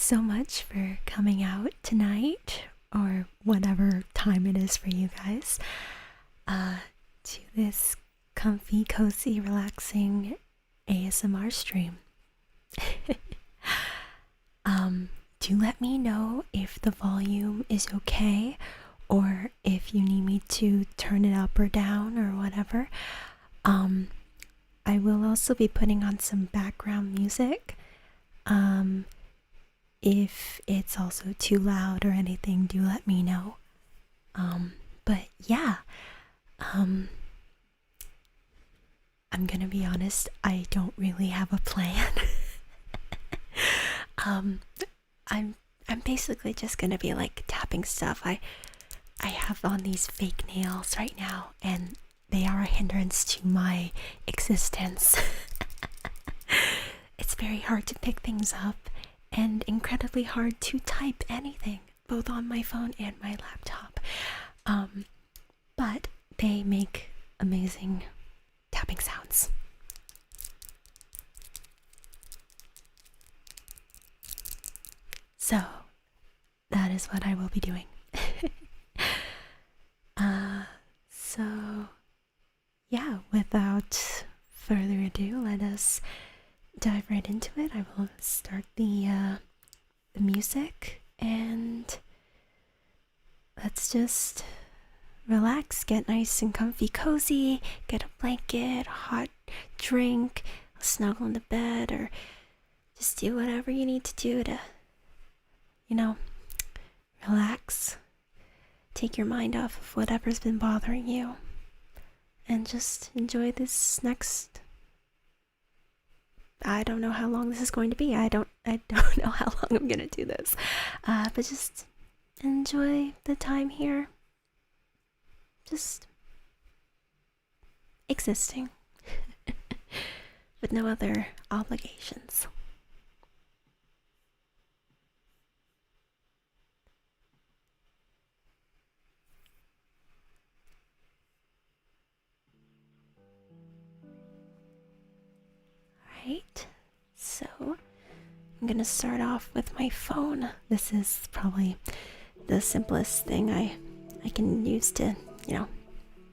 so much for coming out tonight, or whatever time it is for you guys, to this comfy, cozy, relaxing ASMR stream. Do let me know if the volume is okay, or if you need me to turn it up or down or whatever. I will also be putting on some background music. If it's also too loud or anything, do let me know. But yeah, I'm gonna be honest, I don't really have a plan. I'm basically just gonna be like tapping stuff. I have on these fake nails right now, and they are a hindrance to my existence. It's very hard to pick things up and incredibly hard to type anything, both on my phone and my laptop. But they make amazing tapping sounds. So that is what I will be doing. So yeah, without further ado, let us dive right into it. I will start the music, and let's just relax, get nice and comfy, cozy, get a blanket, a hot drink, snuggle into bed, or just do whatever you need to do to, relax, take your mind off of whatever's been bothering you, and just enjoy this next. I don't know how long this is going to be. I don't know how long I'm gonna do this. But just enjoy the time here. Just existing. With no other obligations. Right, so I'm gonna start off with my phone. This is probably the simplest thing I can use to,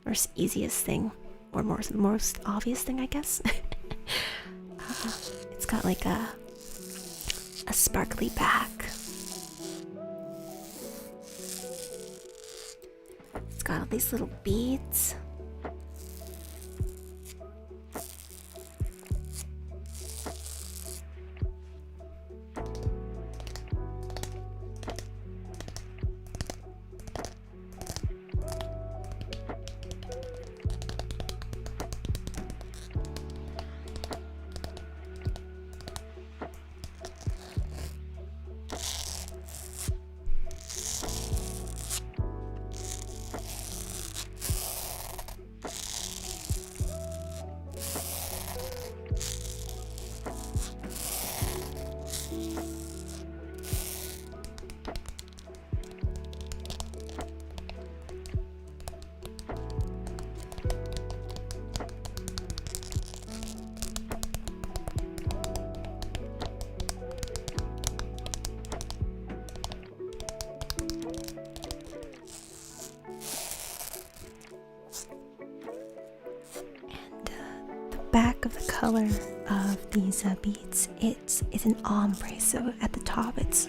or easiest thing, or most obvious thing, I guess. It's got like a sparkly back. It's got all these little beads. Back of the color of these beads, it's an ombre, so at the top it's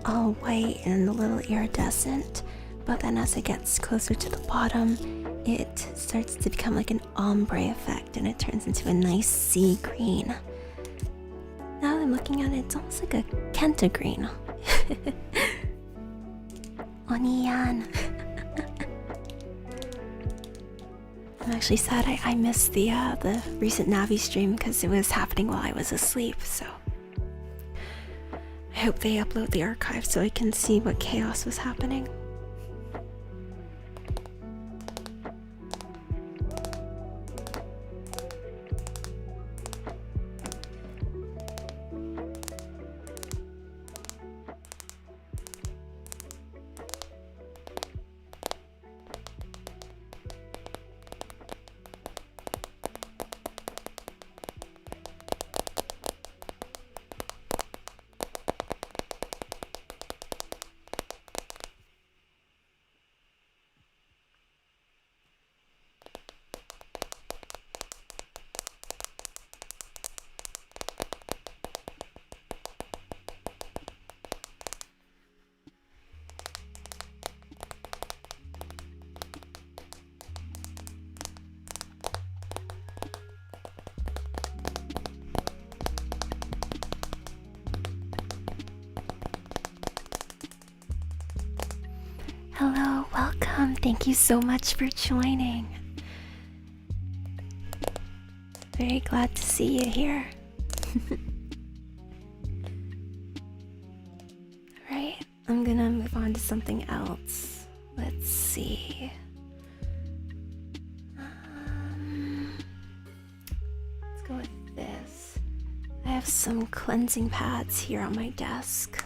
all white and a little iridescent, but then as it gets closer to the bottom, it starts to become like an ombre effect, and it turns into a nice sea green. Now that I'm looking at it, it's almost like a Kenta green. Oniyan. I'm actually sad I missed the recent Navi stream because it was happening while I was asleep, so I hope they upload the archive so I can see what chaos was happening. Hello, welcome. Thank you so much for joining. Very glad to see you here. Alright, I'm gonna move on to something else. Let's see. Let's go with this. I have some cleansing pads here on my desk.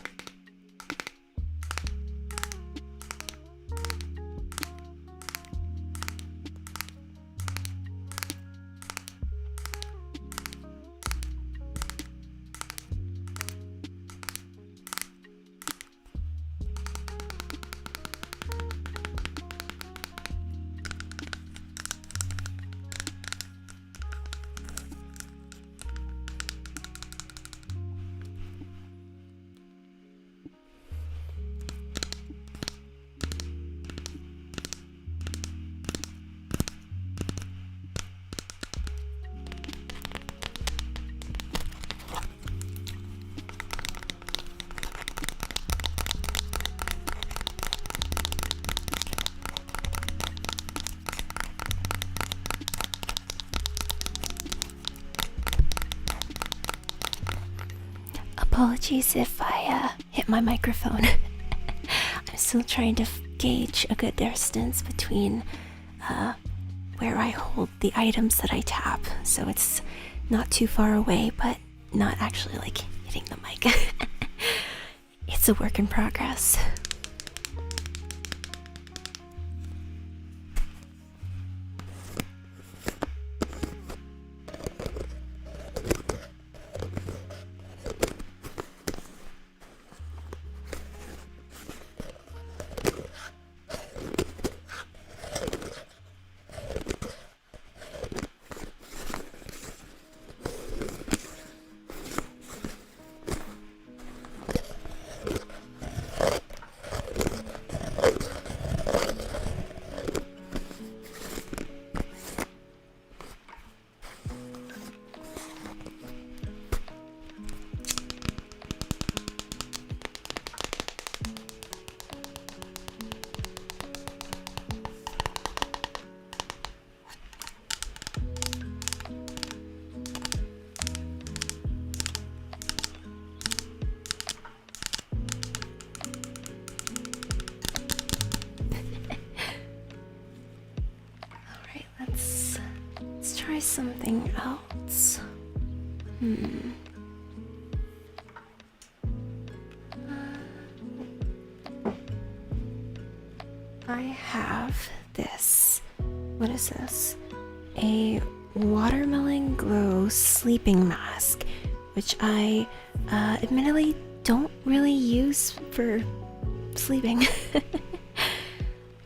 Apologies if I hit my microphone. I'm still trying to gauge a good distance between where I hold the items that I tap, so it's not too far away, but not actually like hitting the mic. It's a work in progress. Try something else. I have this. What is this? A watermelon glow sleeping mask, which I admittedly don't really use for sleeping.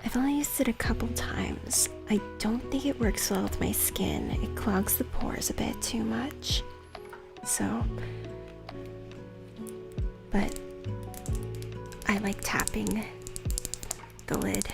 I've only used it a couple times. I don't think it works well with my skin. It clogs the pores a bit too much. So, but I like tapping the lid.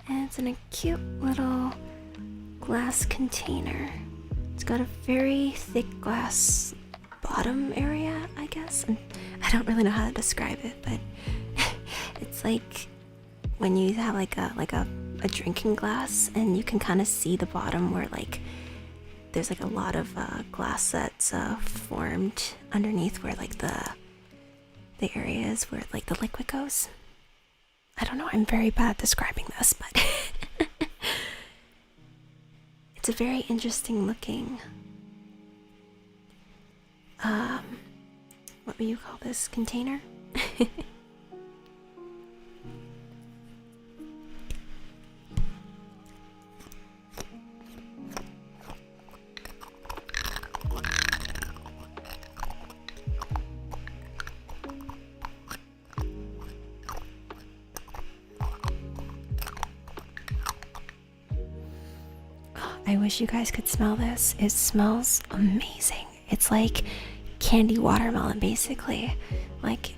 It's in a cute little glass container. It's got a very thick glass bottom area, I guess. And I don't really know how to describe it, but it's like when you have like a drinking glass and you can kind of see the bottom where like there's like a lot of glass that's formed underneath where like the area is where like the liquid goes. I don't know, I'm very bad at describing this, but it's a very interesting looking, what would you call this, container? I wish you guys could smell this. It smells amazing. It's like candy watermelon, basically. Like,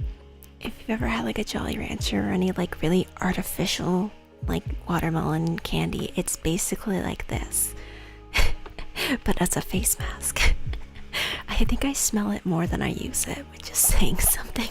if you've ever had like a Jolly Rancher or any like really artificial like watermelon candy, it's basically like this. But as a face mask. I think I smell it more than I use it, which is saying something.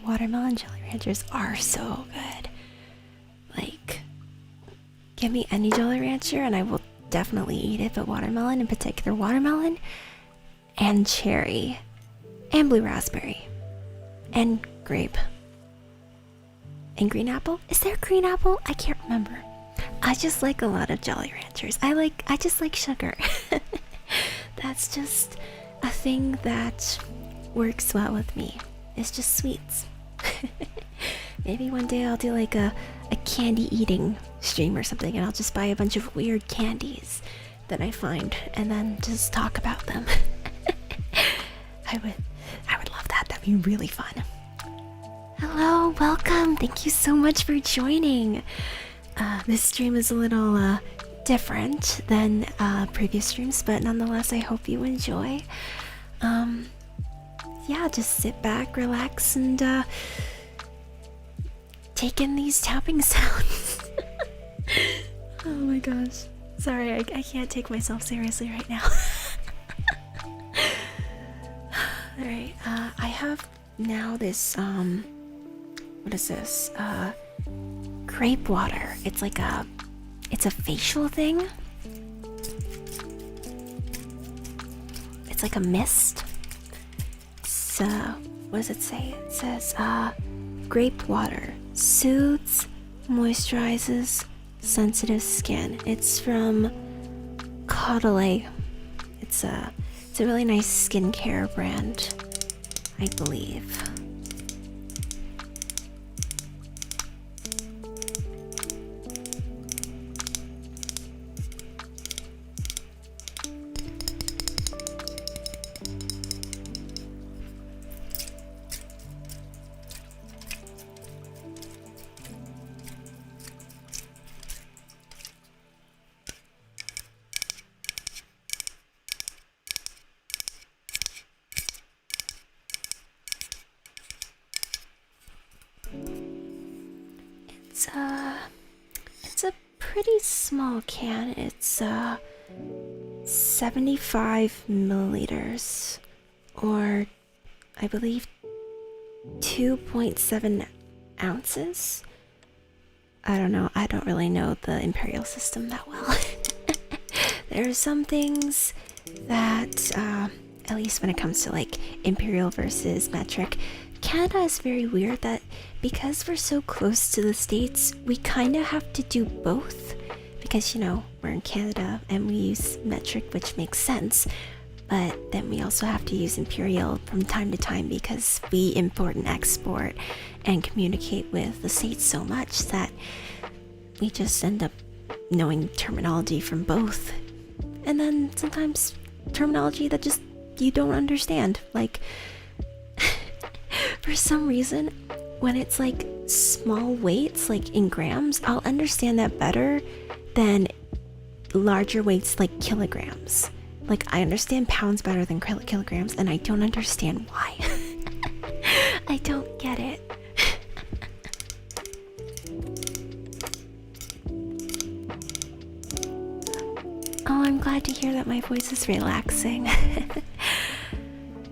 Watermelon Jolly Ranchers are so good. Like, give me any Jolly Rancher and I will definitely eat it, but watermelon, in particular watermelon and cherry and blue raspberry and grape and green apple. Is there green apple? I can't remember. I just like a lot of Jolly Ranchers. I just like sugar. That's just a thing that works well with me. It's just sweets. Maybe one day I'll do like a candy eating stream or something, and I'll just buy a bunch of weird candies that I find and then just talk about them. I would love that. That'd be really fun. Hello, welcome. Thank you so much for joining. This stream is a little different than previous streams, but nonetheless I hope you enjoy. Yeah, just sit back, relax, and take in these tapping sounds. Oh my gosh. Sorry, I can't take myself seriously right now. Alright, I have now this, what is this? Grape water. It's like it's a facial thing. It's like a mist. What does it say? It says, grape water soothes, moisturizes sensitive skin. It's from Caudalie. It's a really nice skincare brand, I believe. It's a pretty small can. It's 75 milliliters, or I believe 2.7 ounces. I don't know. I don't really know the imperial system that well. There are some things that, at least when it comes to like imperial versus metric, Canada is very weird that because we're so close to the States, we kind of have to do both. Because, you know, we're in Canada and we use metric, which makes sense. But then we also have to use imperial from time to time because we import and export and communicate with the States so much that we just end up knowing terminology from both. And then sometimes terminology that just you don't understand. Like, For some reason, when it's like small weights, like in grams, I'll understand that better than larger weights like kilograms. Like, I understand pounds better than kilograms, and I don't understand why. I don't get it. Oh, I'm glad to hear that my voice is relaxing.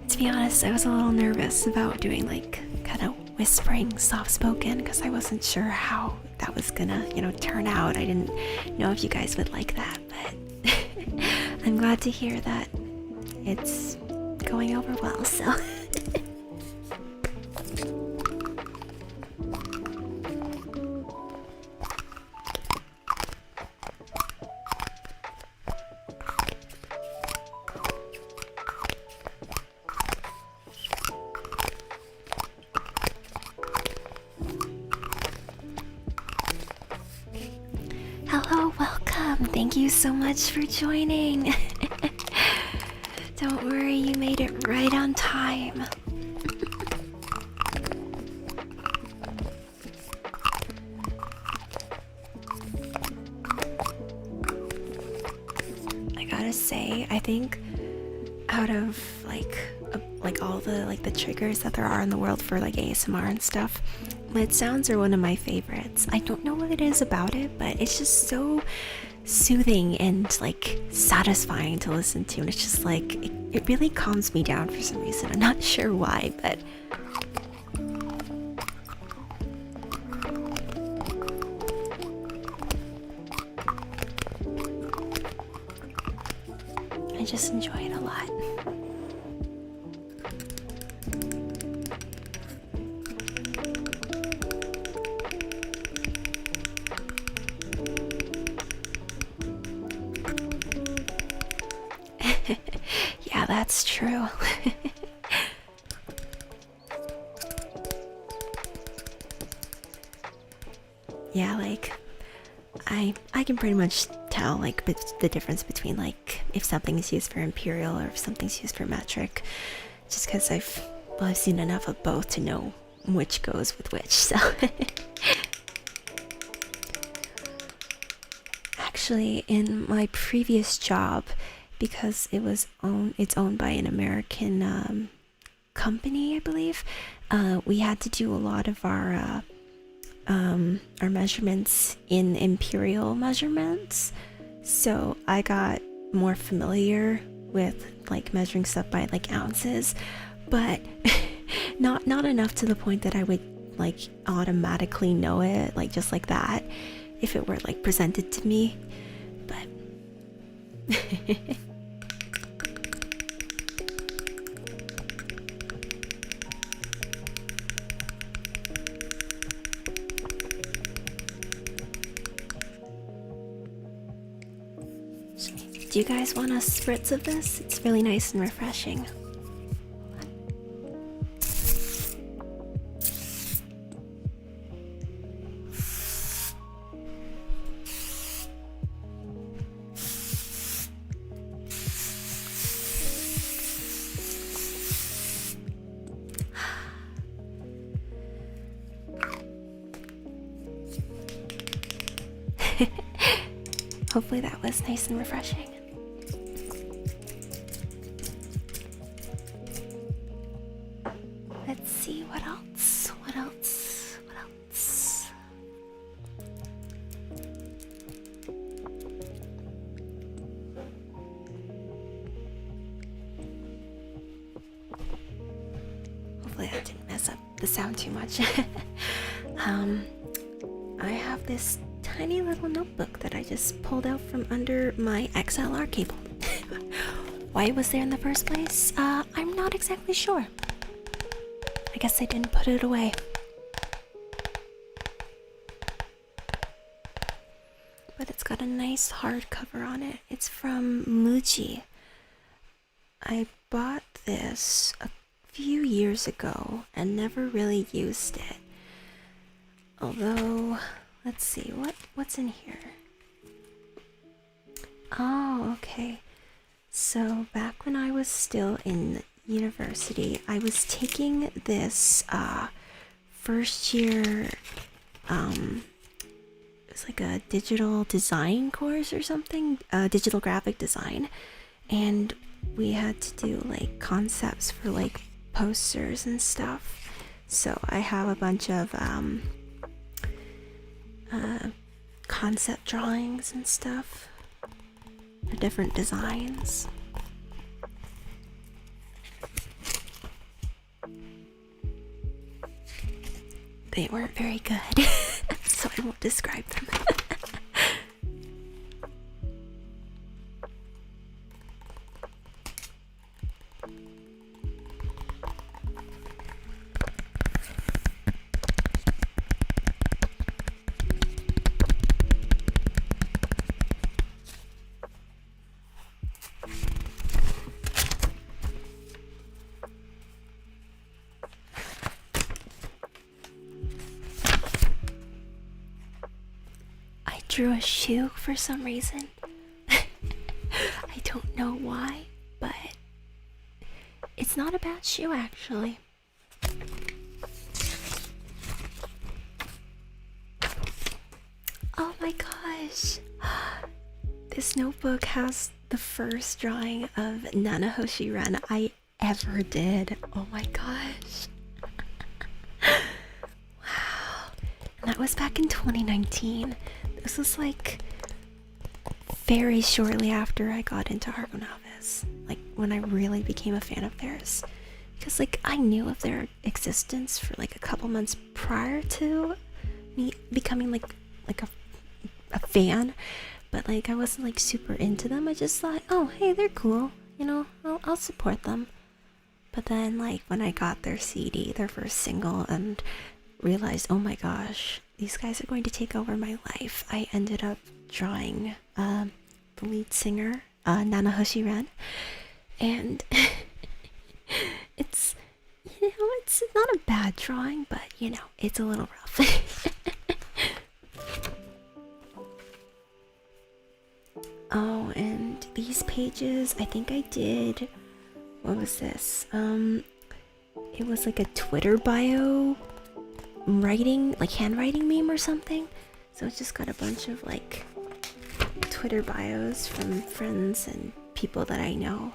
To be honest, I was a little nervous about doing like kind of whispering, soft-spoken, because I wasn't sure how that was gonna, turn out. I didn't know if you guys would like that, but I'm glad to hear that it's going over well, so. Hello, welcome. Thank you so much for joining. Don't worry, you made it right on time. I gotta say, I think out of like all the triggers that there are in the world for like ASMR and stuff, lid sounds are one of my favorites. I don't know what it is about it, but it's just so soothing and like satisfying to listen to, and it's just like it really calms me down for some reason. I'm not sure why, but I just enjoy it a lot. Yeah, that's true. Yeah, like I can pretty much tell like the difference between like if something is used for imperial or if something's used for metric, just because I've seen enough of both to know which goes with which. So actually, in my previous job, because it's owned by an American company, I believe, we had to do a lot of our measurements in imperial measurements, so I got more familiar with like measuring stuff by like ounces, but not enough to the point that I would like automatically know it like just like that if it were like presented to me, but do you guys want a spritz of this? It's really nice and refreshing. Hopefully that was nice and refreshing. Let's see, what else? What else? What else? Hopefully that didn't mess up the sound too much. I have this tiny little notebook that I just pulled out from under my XLR cable. Why it was there in the first place? I'm not exactly sure. I guess I didn't put it away. But it's got a nice hardcover on it. It's from Muji. I bought this a few years ago and never really used it. Although, let's see, what's in here? Oh, okay. So back when I was still in university, I was taking this first year, it was like a digital design course or something, digital graphic design, and we had to do like concepts for like posters and stuff. So I have a bunch of concept drawings and stuff for different designs. They weren't very good, so I won't describe them. Drew a shoe for some reason. I don't know why, but it's not a bad shoe actually. Oh my gosh. This notebook has the first drawing of Nanahoshi Ren I ever did. Oh my gosh. Wow. And that was back in 2019. This was like very shortly after I got into Hargo Novice, like when I really became a fan of theirs, because like I knew of their existence for like a couple months prior to me becoming like a fan, but like I wasn't like super into them. I just thought, oh hey, they're cool, you know, I'll support them. But then like when I got their CD, their first single, and realized, oh my gosh, these guys are going to take over my life, I ended up drawing the lead singer, Nanahoshi Ren, and it's, you know, it's not a bad drawing, but you know, it's a little rough. Oh, and these pages, I think I did, what was this? It was like a Twitter bio writing, like handwriting meme or something. So it's just got a bunch of like Twitter bios from friends and people that I know.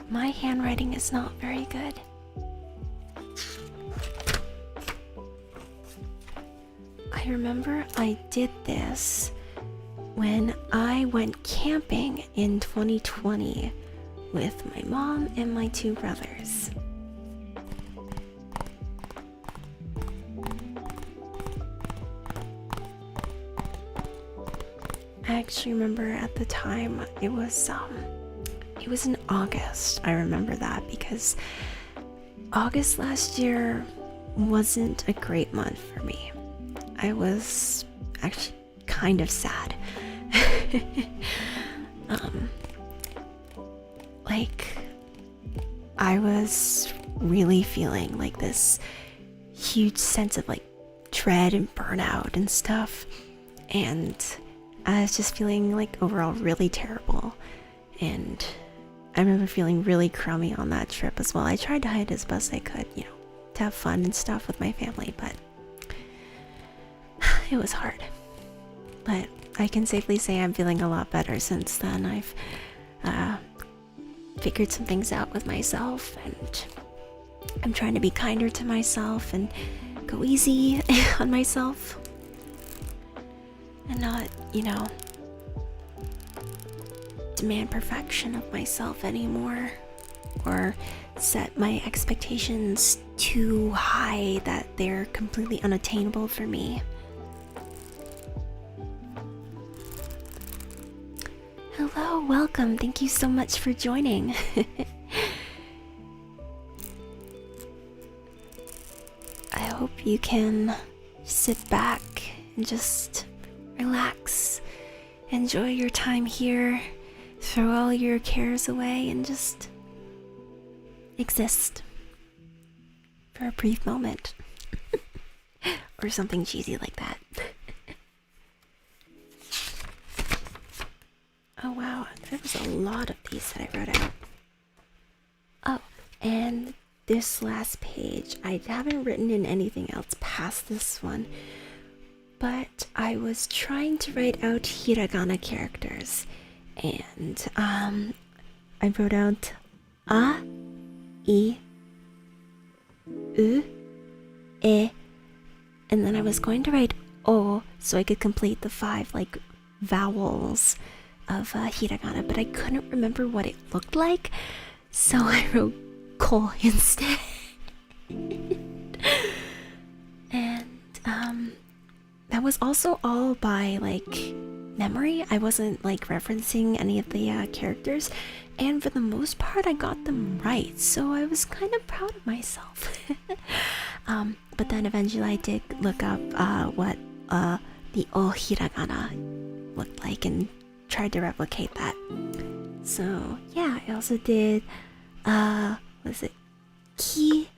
My handwriting is not very good. I remember I did this when I went camping in 2020 with my mom and my two brothers. I actually remember at the time it was in August. I remember that because August last year wasn't a great month for me. I was actually kind of sad. Like I was really feeling like this huge sense of like dread and burnout and stuff, and I was just feeling like overall really terrible. And I remember feeling really crummy on that trip as well. I tried to hide as best I could, you know, to have fun and stuff with my family, but it was hard. But I can safely say I'm feeling a lot better since then. I've figured some things out with myself, and I'm trying to be kinder to myself and go easy on myself and not, you know, demand perfection of myself anymore or set my expectations too high that they're completely unattainable for me. Hello, welcome. Thank you so much for joining. I hope you can sit back and just relax, enjoy your time here, throw all your cares away, and just exist for a brief moment. Or something cheesy like that. Oh wow, there was a lot of these that I wrote out. Oh, and this last page, I haven't written in anything else past this one, but I was trying to write out hiragana characters, and I wrote out a, I, U, E, and then I was going to write O so I could complete the 5 like vowels of hiragana, but I couldn't remember what it looked like, so I wrote ko instead. And that was also all by like memory. I wasn't like referencing any of the characters, and for the most part I got them right, so I was kind of proud of myself. But then eventually I did look up what the O hiragana looked like and tried to replicate that. So yeah, I also did what is it, ki,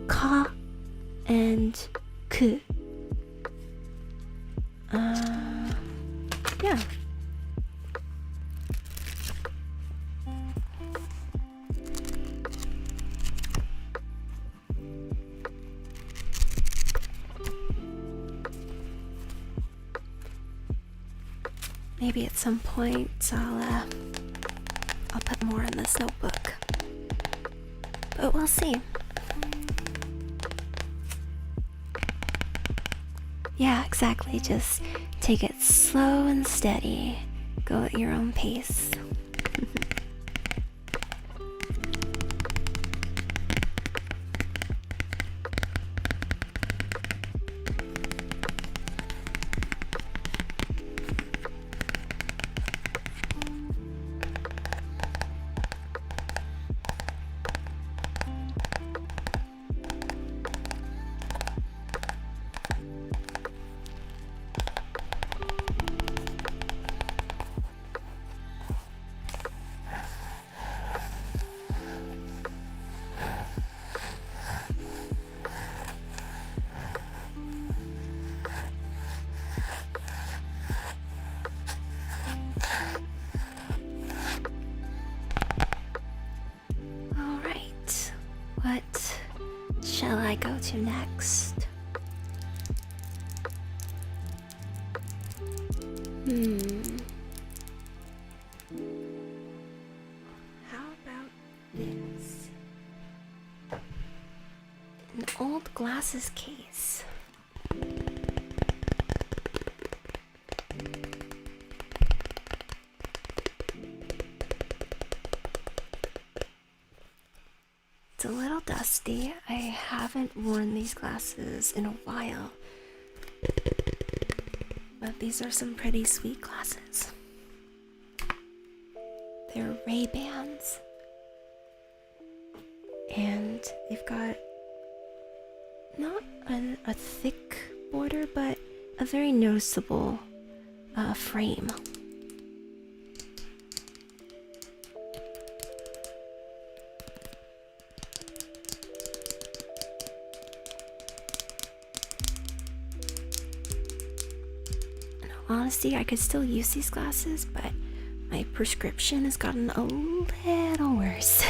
ka, and ku. Yeah. Maybe at some point I'll put more in this notebook, but we'll see. Yeah, exactly. Just take it slow and steady. Go at your own pace. Alright, what shall I go to next? How about this? An old glasses case. It's a little dusty. I haven't worn these glasses in a while, but these are some pretty sweet glasses. They're Ray-Bans, and they've got not a thick border, but a very noticeable frame. Honestly, I could still use these glasses, but my prescription has gotten a little worse.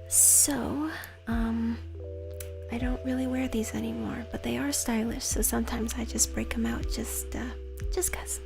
So, I don't really wear these anymore, but they are stylish, so sometimes I just break them out just 'cause.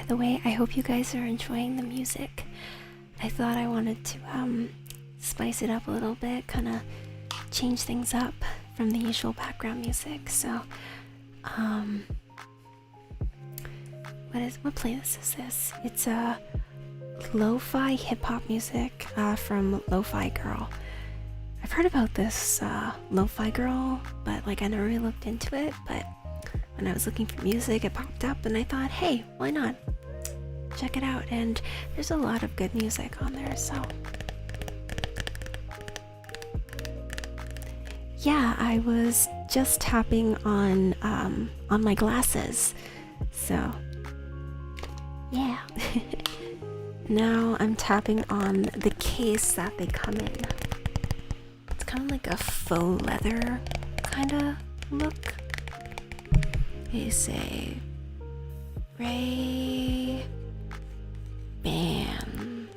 By the way, I hope you guys are enjoying the music. I thought I wanted to spice it up a little bit, kind of change things up from the usual background music. So, what playlist is this? It's a lo-fi hip-hop music from Lofi Girl. I've heard about this Lofi Girl, but like I never really looked into it. But when I was looking for music, it popped up, and I thought, hey, why not? Check it out. And there's a lot of good music on there, so yeah, I was just tapping on my glasses, so yeah. Now I'm tapping on the case that they come in. It's kind of like a faux leather kind of look. They say Ray Ban.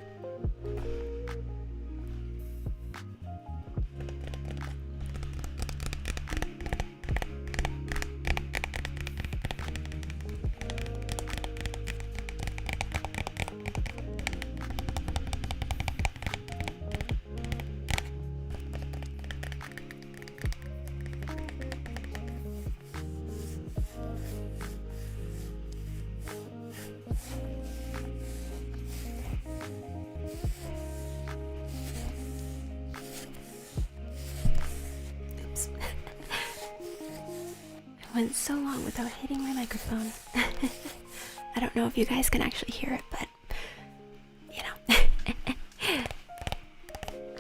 Went so long without hitting my microphone. I don't know if you guys can actually hear it, but you know.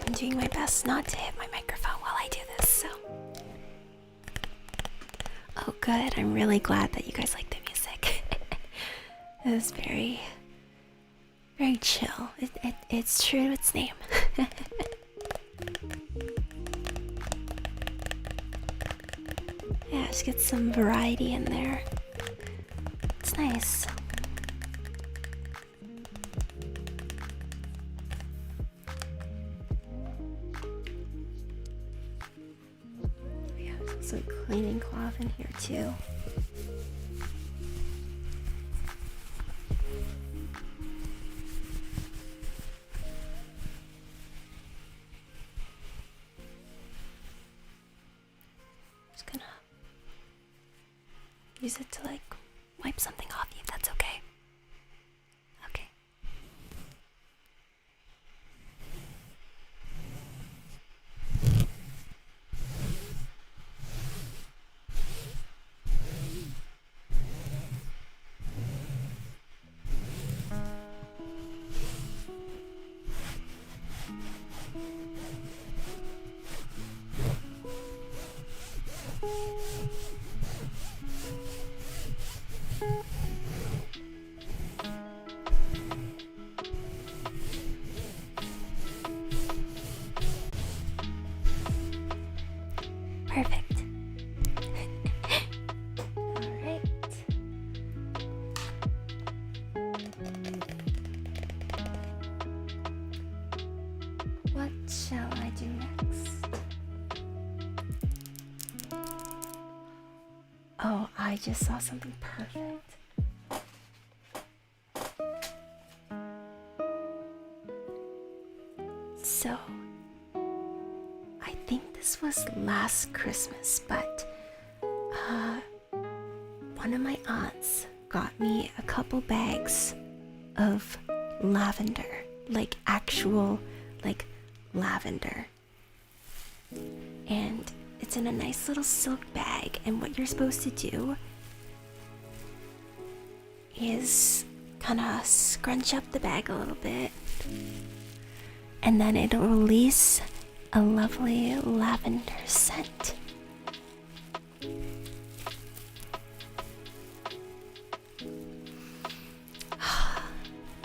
I'm doing my best not to hit my microphone while I do this, so. Oh good, I'm really glad that you guys like the music. It was very, very chill. It's true to its name. Yeah, just get some variety in there. It's nice. We have some cleaning cloth in here too. Use it to like wipe something off you, if that's okay. Okay. Perfect. Alright. What shall I do next? Oh, I just saw something perfect. So, I think this was last Christmas, but one of my aunts got me a couple bags of lavender, like actual like lavender, and it's in a nice little silk bag. And what you're supposed to do is kind of scrunch up the bag a little bit, and then it'll release a lovely lavender scent.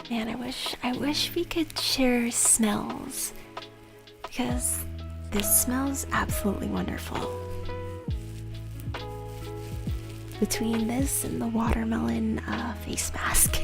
Man, I wish we could share smells, because this smells absolutely wonderful. Between this and the watermelon face mask.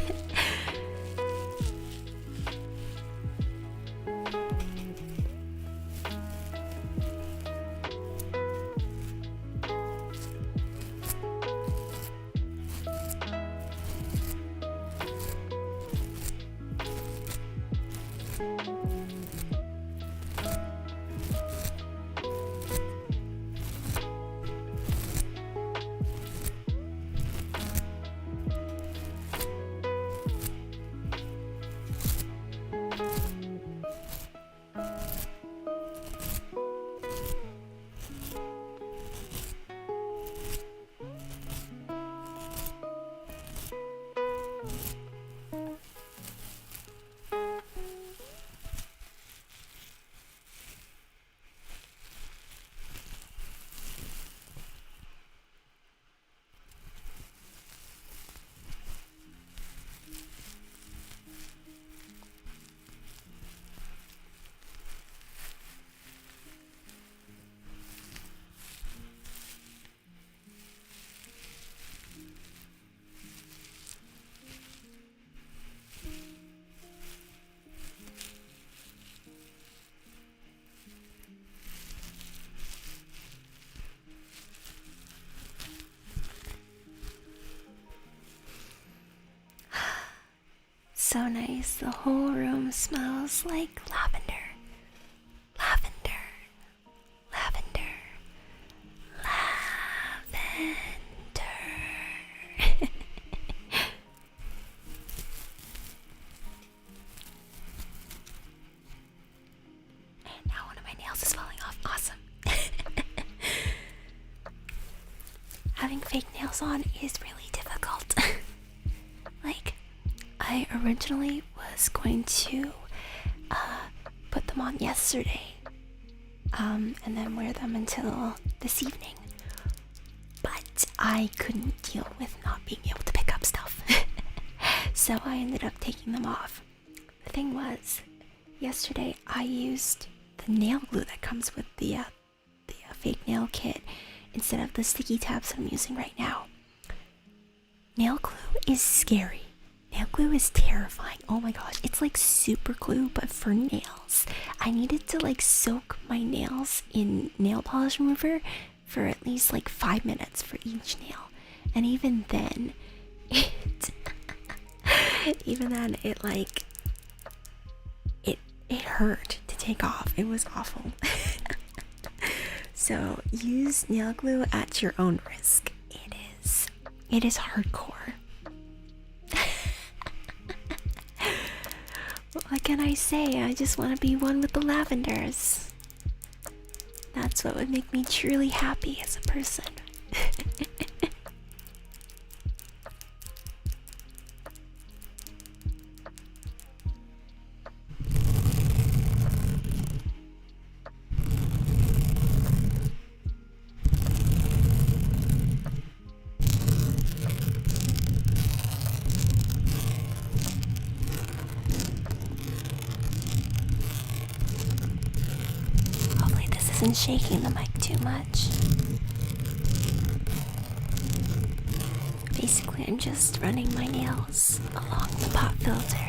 so nice. The whole room smells like lavender. Lavender. Lavender. Lavender. And now one of my nails is falling off. Awesome. Having fake nails on is really difficult. Like, I originally was going to put them on yesterday, and then wear them until this evening. But I couldn't deal with not being able to pick up stuff. So I ended up taking them off. The thing was, yesterday I used the nail glue that comes with the fake nail kit instead of the sticky tabs that I'm using right now. Nail glue is scary. Nail glue is terrifying. Oh my gosh, it's like super glue but for nails. I needed to like soak my nails in nail polish remover for at least like 5 minutes for each nail. And even then, it hurt to take off. It was awful. So use nail glue at your own risk. It is hardcore. What can I say? I just want to be one with the lavenders. That's what would make me truly happy as a person. Isn't shaking the mic too much. Basically, I'm just running my nails along the pop filter.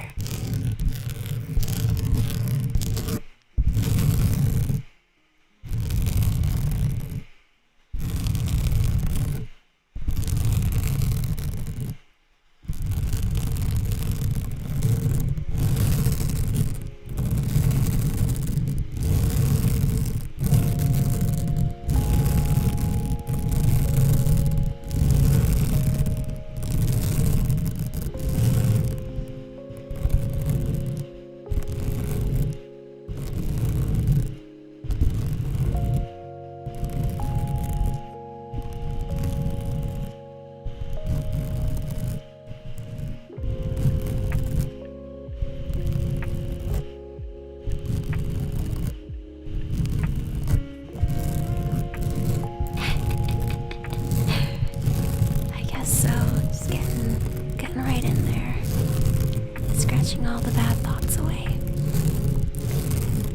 All the bad thoughts away.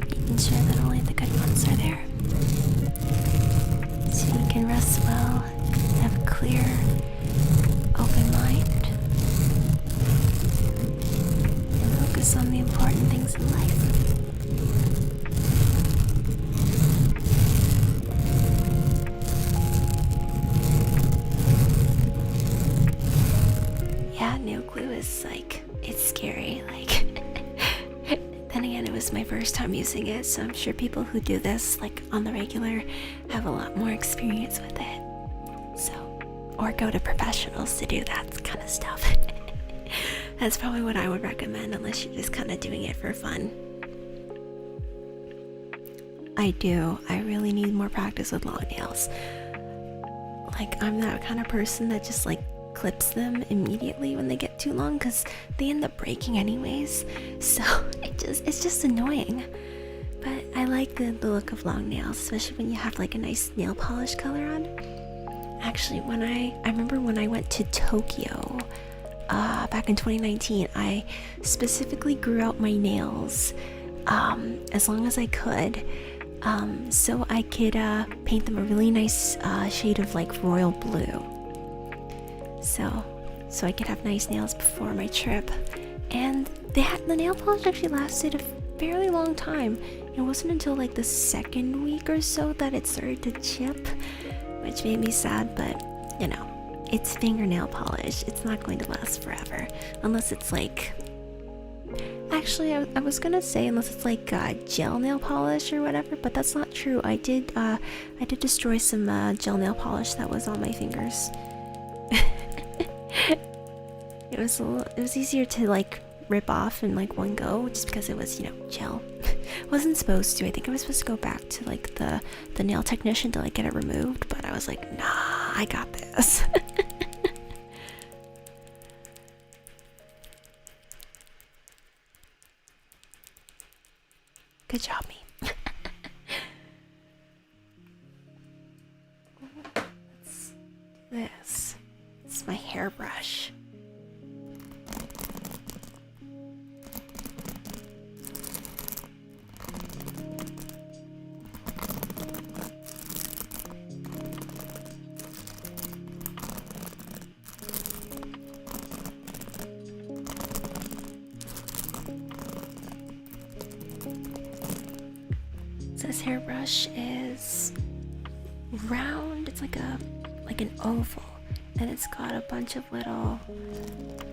Making sure that only the good ones are there. So you can rest well, have a clear, open mind, and focus on the important things in life. Yeah, nail glue is like, it's scary, like, then again, it was my first time using it, so I'm sure people who do this, like, on the regular, have a lot more experience with it, so, or go to professionals to do that kind of stuff. That's probably what I would recommend, unless you're just kind of doing it for fun. I really need more practice with long nails. Like, I'm that kind of person that just, like, clips them immediately when they get too long because they end up breaking anyways, so it's just annoying. But I like the look of long nails, especially when you have like a nice nail polish color on. Actually, when I remember when I went to Tokyo back in 2019, I specifically grew out my nails as long as I could, so I could paint them a really nice shade of like royal blue. So I could have nice nails before my trip. And the nail polish actually lasted a fairly long time. It wasn't until like the second week or so that it started to chip, which made me sad, but you know, it's fingernail polish. It's not going to last forever unless it's like actually, I was gonna say unless it's like gel nail polish or whatever, but that's not true. I did destroy some gel nail polish that was on my fingers. It was easier to like rip off in like one go, just because it was, you know, gel. Wasn't supposed to. I think I was supposed to go back to like the nail technician to like get it removed, but I was like, nah, I got this. Good job, me. Let's do this. This is my hairbrush. This hairbrush is round. It's like an oval, and it's got a bunch of little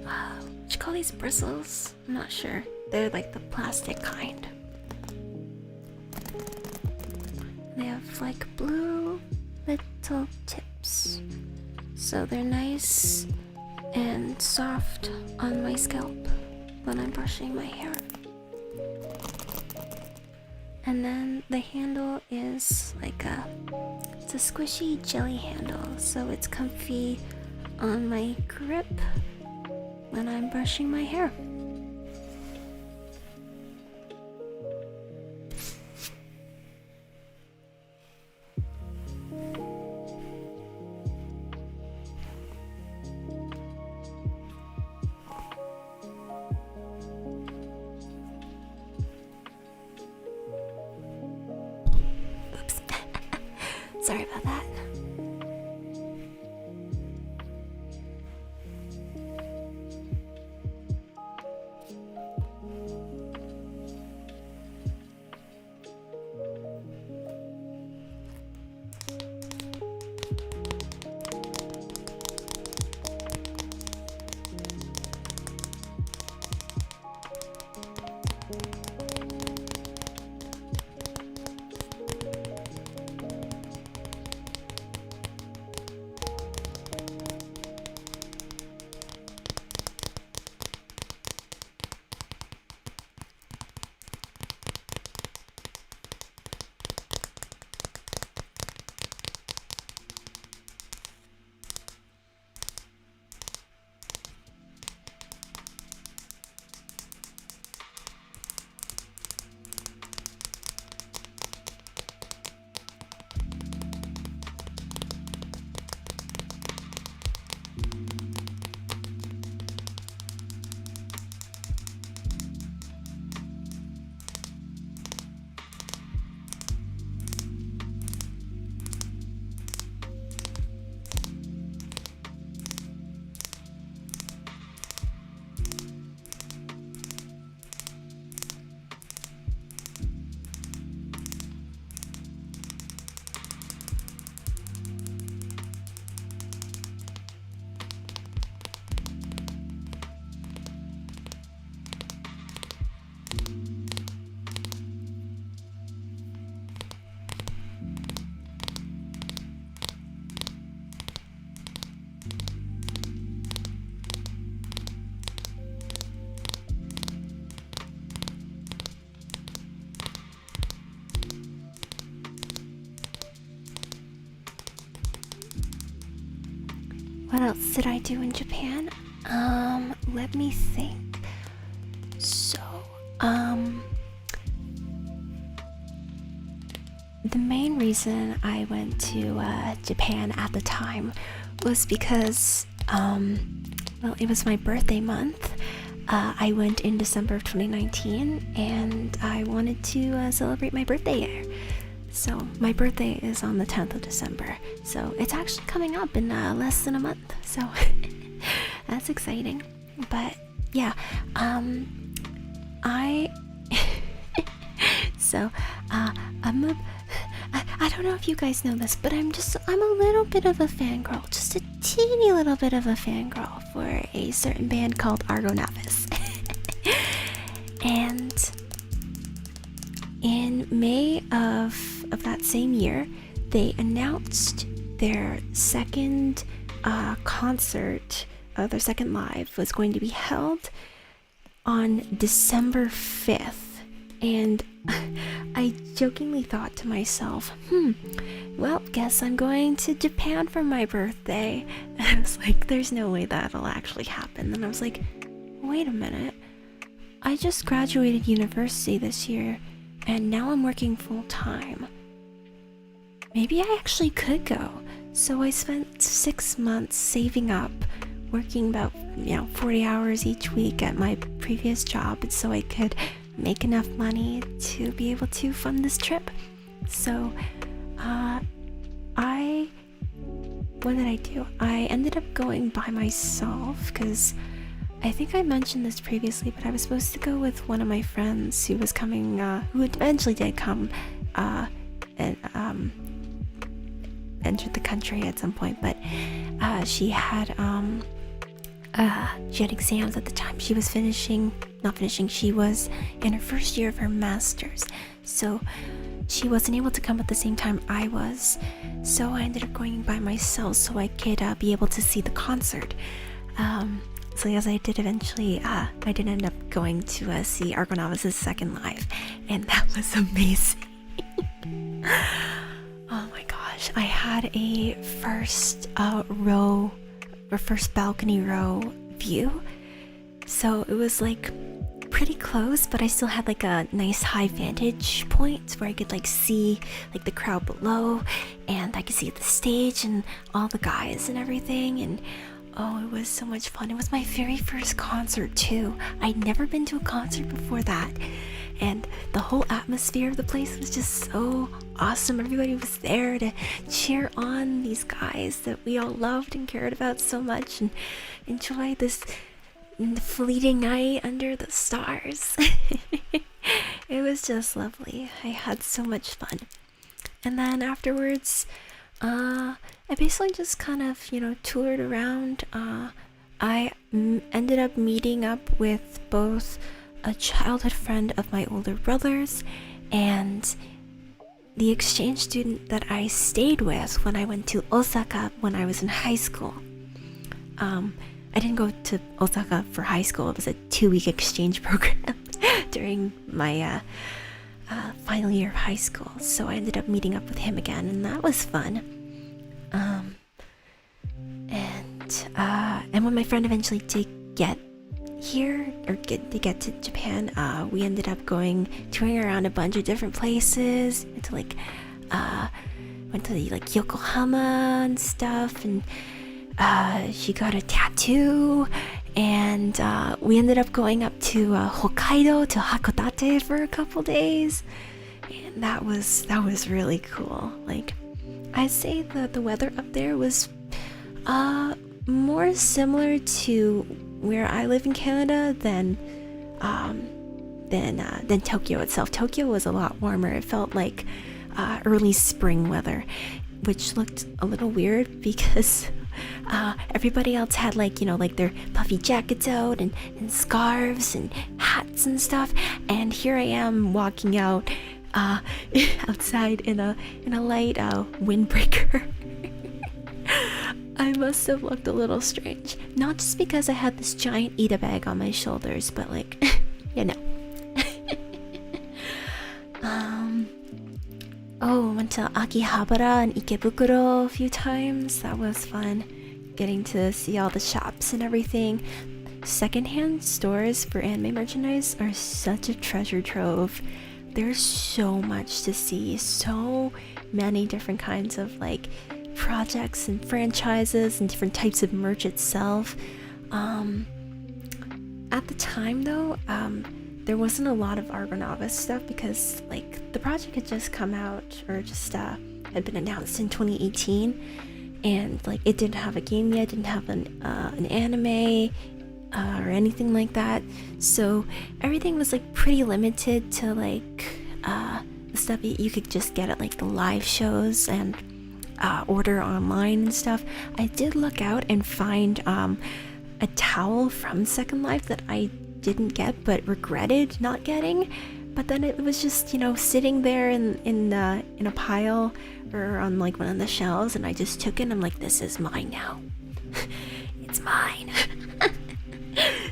what you call these, bristles? I'm not sure. They're like the plastic kind. They have like blue little tips, so they're nice and soft on my scalp when I'm brushing my hair. And then the handle is like it's a squishy jelly handle, so it's comfy on my grip when I'm brushing my hair. Sorry about that. What else did I do in Japan? Let me think. So, the main reason I went to Japan at the time was because, well, it was my birthday month. I went in December of 2019, and I wanted to celebrate my birthday there. So my birthday is on the 10th of December, so it's actually coming up in less than a month, so that's exciting. But yeah, I don't know if you guys know this, but I'm a little bit of a fangirl, just a teeny little bit of a fangirl for a certain band called Argo Navis. And in May of that same year, they announced their second concert, their second live was going to be held on December 5th. And I jokingly thought to myself, well, guess I'm going to Japan for my birthday. And I was like, there's no way that'll actually happen. Then I was like, wait a minute. I just graduated university this year, and now I'm working full time. Maybe I actually could go. So I spent 6 months saving up, working about 40 hours each week at my previous job, so I could make enough money to be able to fund this trip. So what did I do? I ended up going by myself because I think I mentioned this previously, but I was supposed to go with one of my friends who was coming, who eventually did come and entered the country at some point, but she had exams at the time. She was she was in her first year of her master's, so she wasn't able to come at the same time I was, so I ended up going by myself so I could be able to see the concert. So yes, I did eventually, I did end up going to see Argonavis' second live, and that was amazing. Oh my gosh, I had a first balcony row view, so it was like pretty close, but I still had like a nice high vantage point where I could like see like the crowd below, and I could see the stage and all the guys and everything, and oh, it was so much fun. It was my very first concert too. I'd never been to a concert before that, and the whole atmosphere of the place was just so awesome. Everybody was there to cheer on these guys that we all loved and cared about so much, and enjoy this fleeting night under the stars. It was just lovely. I had so much fun. And then afterwards, I basically just kind of, toured around. I ended up meeting up with both a childhood friend of my older brother's and the exchange student that I stayed with when I went to Osaka when I was in high school. I didn't go to Osaka for high school. It was a 2-week exchange program during my final year of high school. So I ended up meeting up with him again, and that was fun. And when my friend eventually did get here, or get to Japan, we ended up touring around a bunch of different places. Went to Yokohama and stuff, and she got a tattoo, and we ended up going up to Hokkaido, to Hakodate for a couple days, and that was really cool. Like, I'd say that the weather up there was more similar to where I live in Canada than Tokyo itself. Tokyo was a lot warmer. It felt like early spring weather, which looked a little weird because everybody else had their puffy jackets out and scarves and hats and stuff, and here I am walking out outside in a light windbreaker. I must have looked a little strange, not just because I had this giant Ida bag on my shoulders, but went to Akihabara and Ikebukuro a few times. That was fun, getting to see all the shops and everything. Secondhand stores for anime merchandise are such a treasure trove. There's so much to see, so many different kinds of projects and franchises and different types of merch itself. At the time though, there wasn't a lot of Argonavis stuff because the project had just come out, or just had been announced in 2018, and it didn't have a game yet, didn't have an anime or anything like that, so everything was pretty limited to the stuff you could just get at the live shows and order online and stuff. I did look out and find a towel from Second Life that I didn't get but regretted not getting. But then it was just, you know, sitting there in a pile or on like one of the shelves, and I just took it and I'm like, this is mine now. It's mine.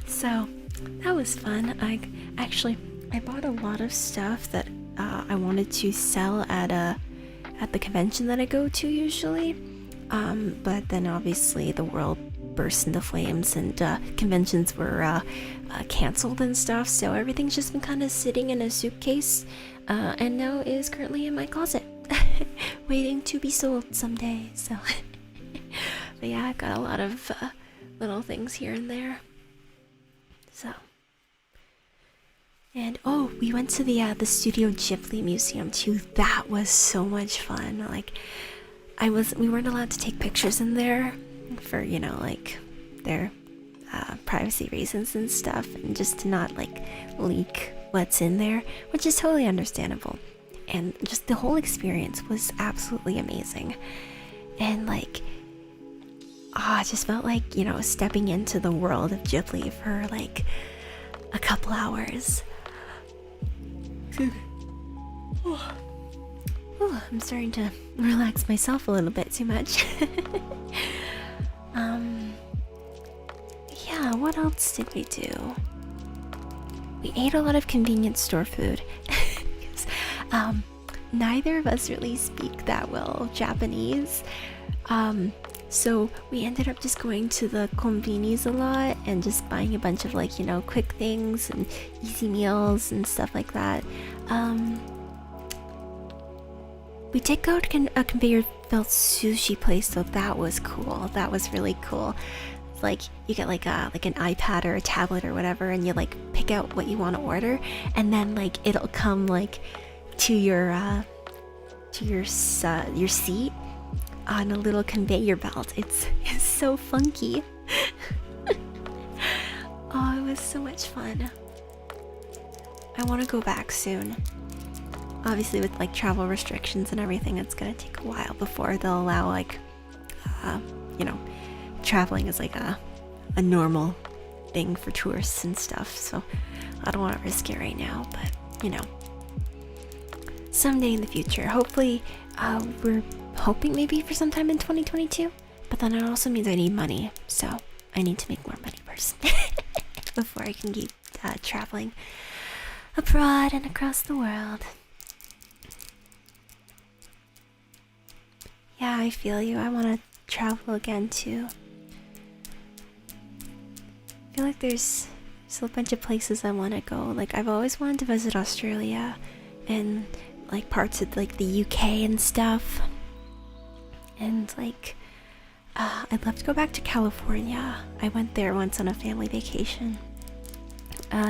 So that was fun. I bought a lot of stuff that I wanted to sell at the convention that I go to usually. But then obviously the world burst into flames and conventions were canceled and stuff, so everything's just been kind of sitting in a suitcase and now is currently in my closet waiting to be sold someday. So but yeah, I got a lot of little things here and there. So, and oh, we went to the Studio Ghibli Museum too. That was so much fun. Like we weren't allowed to take pictures in there for, you know, like their privacy reasons and stuff, and just to not like leak what's in there, which is totally understandable. And just the whole experience was absolutely amazing. And like, I just felt like, you know, stepping into the world of Ghibli for like a couple hours. I'm starting to relax myself a little bit too much. Yeah, what else did we do? We ate a lot of convenience store food. Neither of us really speak that well Japanese. So we ended up just going to the konbinis a lot and just buying a bunch of, like, you know, quick things and easy meals and stuff like that. We did go to a conveyor belt sushi place, so that was cool. That was really cool. Like, you get like an iPad or a tablet or whatever, and you like pick out what you want to order, and then like it'll come like to your seat on a little conveyor belt. It's so funky. Oh, it was so much fun. I want to go back soon. Obviously with like travel restrictions and everything, it's gonna take a while before they'll allow like you know, traveling is like a normal thing for tourists and stuff, so I don't want to risk it right now, but you know, someday in the future. Hopefully we're hoping maybe for sometime in 2022, but then it also means I need money, so I need to make more money first before I can keep traveling abroad and across the world. Yeah, I feel you. I want to travel again too. I feel like there's a bunch of places I want to go. Like, I've always wanted to visit Australia and like parts of like the UK and stuff. And like, I'd love to go back to California. I went there once on a family vacation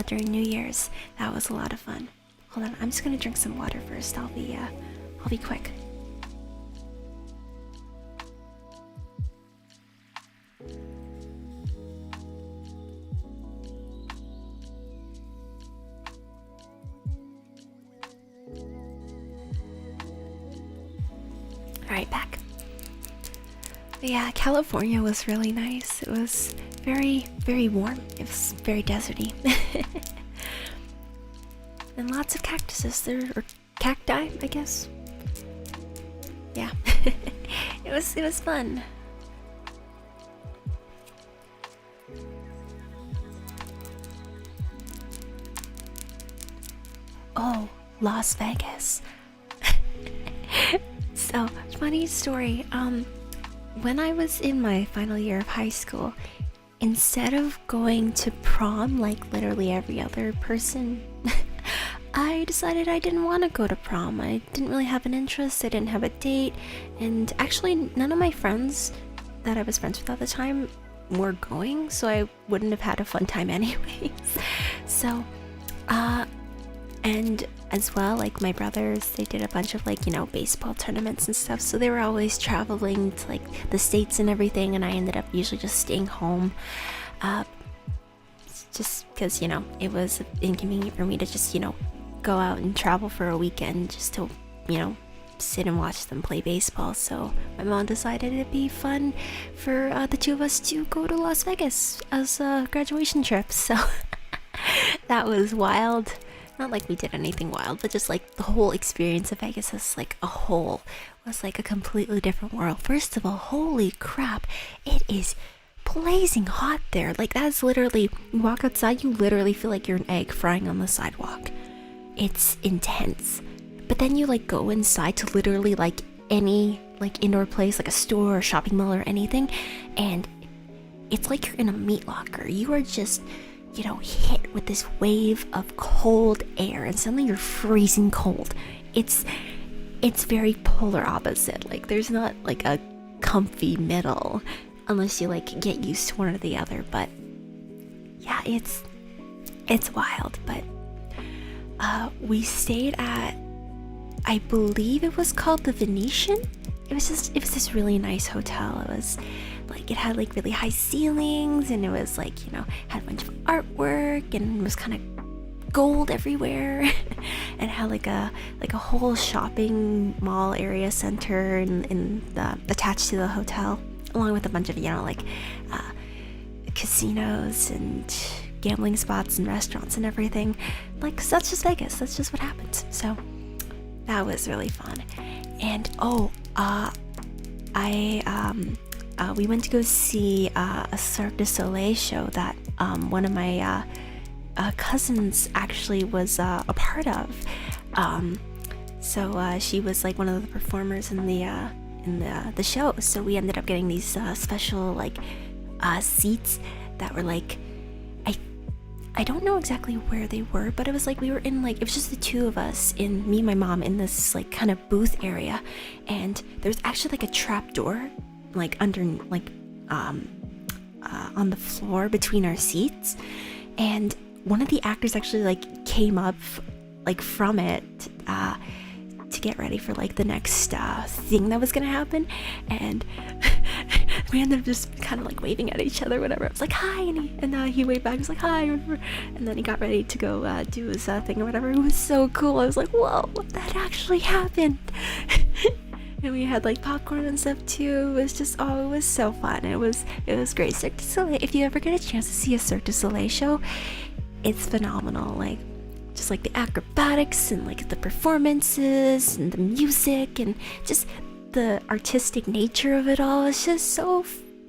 during New Year's. That was a lot of fun. Hold on, I'm just gonna drink some water first. I'll be quick. Alright, back. But yeah, California was really nice. It was very, very warm. It was very deserty. And lots of cactuses there, or cacti, I guess. Yeah. It was fun. Oh, Las Vegas. So, funny story. When I was in my final year of high school, instead of going to prom like literally every other person, I decided I didn't want to go to prom. I didn't really have an interest, I didn't have a date, and actually none of my friends that I was friends with at the time were going, so I wouldn't have had a fun time anyways. So, and as well, like my brothers, they did a bunch of like, you know, baseball tournaments and stuff, so they were always traveling to like the States and everything, and I ended up usually just staying home, just because, you know, it was inconvenient for me to just, you know, go out and travel for a weekend just to, you know, sit and watch them play baseball. So my mom decided it'd be fun for the two of us to go to Las Vegas as a graduation trip. So That was wild. Not like we did anything wild, but just like the whole experience of Vegas as like a whole was like a completely different world. First of all, holy crap, it is blazing hot there. Like that's literally, you walk outside, you literally feel like you're an egg frying on the sidewalk. It's intense. But then you like go inside to literally like any like indoor place, like a store or shopping mall or anything, and it's like you're in a meat locker. You are just, you know, hit with this wave of cold air and suddenly you're freezing cold. It's very polar opposite. Like there's not like a comfy middle unless you like get used to one or the other. But yeah, it's wild. But we stayed at, I believe it was called the Venetian. It was this really nice hotel. It was like, it had like really high ceilings, and it was like, you know, had a bunch of artwork, and it was kind of gold everywhere. And had like a whole shopping mall area center in the attached to the hotel, along with a bunch of, you know, like casinos and gambling spots and restaurants and everything. Like, 'cause that's just Vegas. That's just what happens. So that was really fun. And we went to go see a Cirque du Soleil show that one of my cousins actually was a part of. So she was like one of the performers in the show. So we ended up getting these special like seats that were like, I don't know exactly where they were, but it was like we were in like, it was just the two of us, in me and my mom, in this like kind of booth area, and there's actually like a trap door like under like on the floor between our seats, and one of the actors actually like came up like from it to get ready for like the next thing that was gonna happen, and we ended up just kind of like waving at each other, whatever. I was like, hi, and he waved back. I was like, hi, and then he got ready to go do his thing or whatever. It was so cool. I was like, whoa, that actually happened. And we had like popcorn and stuff too. It was just, oh, it was so fun. It was great. Cirque du Soleil, if you ever get a chance to see a Cirque du Soleil show, it's phenomenal. Like, just like the acrobatics and like the performances and the music and just the artistic nature of it all. It's just so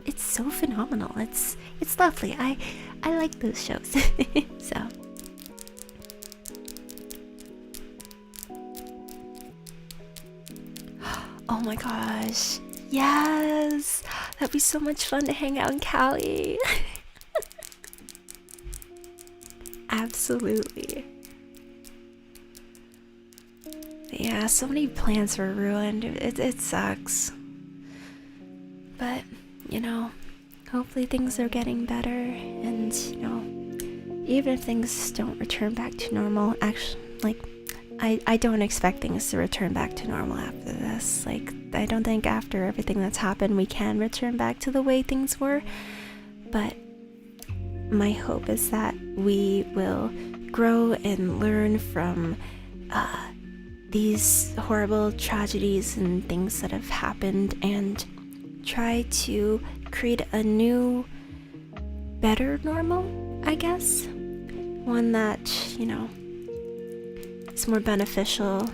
phenomenal. It's lovely. I like those shows. So oh my gosh, yes, that'd be so much fun to hang out in Cali. Absolutely. Yeah, so many plans were ruined. It sucks. But, you know, hopefully things are getting better, and, you know, even if things don't return back to normal, actually, like, I don't expect things to return back to normal after this. Like, I don't think after everything that's happened we can return back to the way things were, but my hope is that we will grow and learn from these horrible tragedies and things that have happened, and try to create a new, better normal, I guess. One that, you know, is more beneficial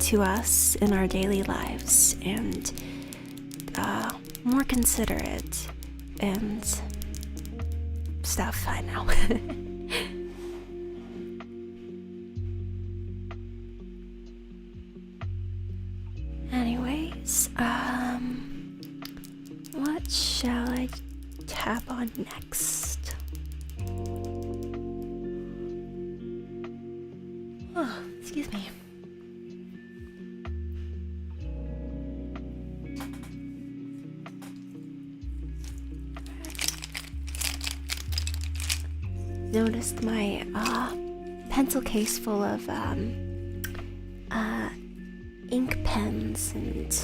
to us in our daily lives, and more considerate and stuff. I know. Anyways, what shall I tap on next? Oh, excuse me. Noticed my pencil case full of ink pens and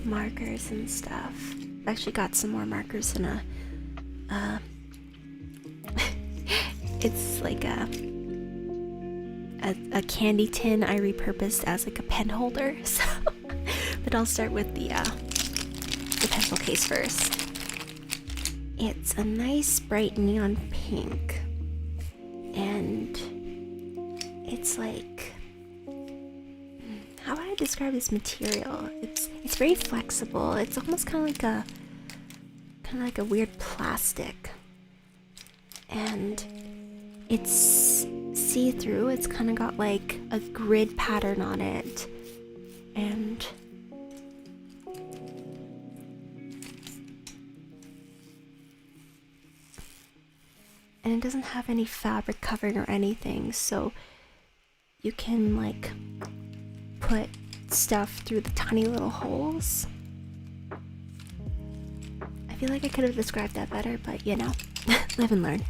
markers and stuff. I've actually got some more markers in a it's like a candy tin I repurposed as like a pen holder. So but I'll start with the pencil case first. It's a nice bright neon pink, and it's like, how would I describe this material? It's very flexible. It's almost kind of like a weird plastic, and it's see-through. It's kind of got like a grid pattern on it, and it doesn't have any fabric covering or anything, so you can like put stuff through the tiny little holes. I feel like I could have described that better, but you know, live and learn.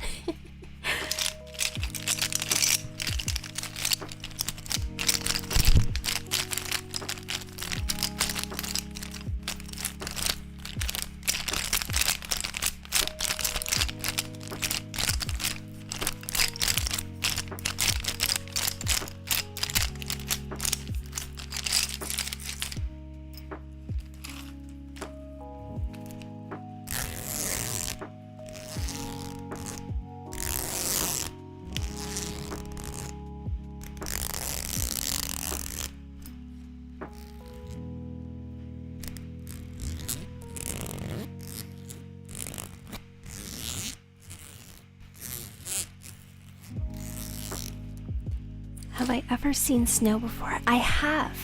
Have I ever seen snow before? I have.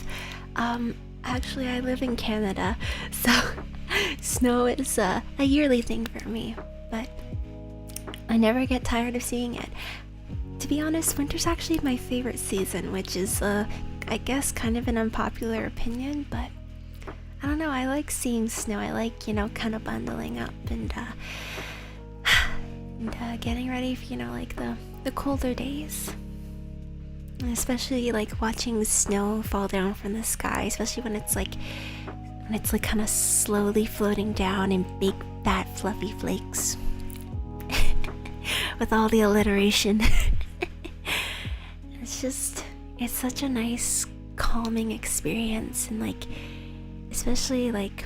Actually, I live in Canada, so snow is a yearly thing for me, but I never get tired of seeing it. To be honest, winter's actually my favorite season, which is, I guess, kind of an unpopular opinion, but I don't know, I like seeing snow. I like, you know, kind of bundling up and getting ready for, you know, like the colder days. Especially like watching snow fall down from the sky, especially when it's like kind of slowly floating down in big fat fluffy flakes with all the alliteration. It's such a nice calming experience, and like especially like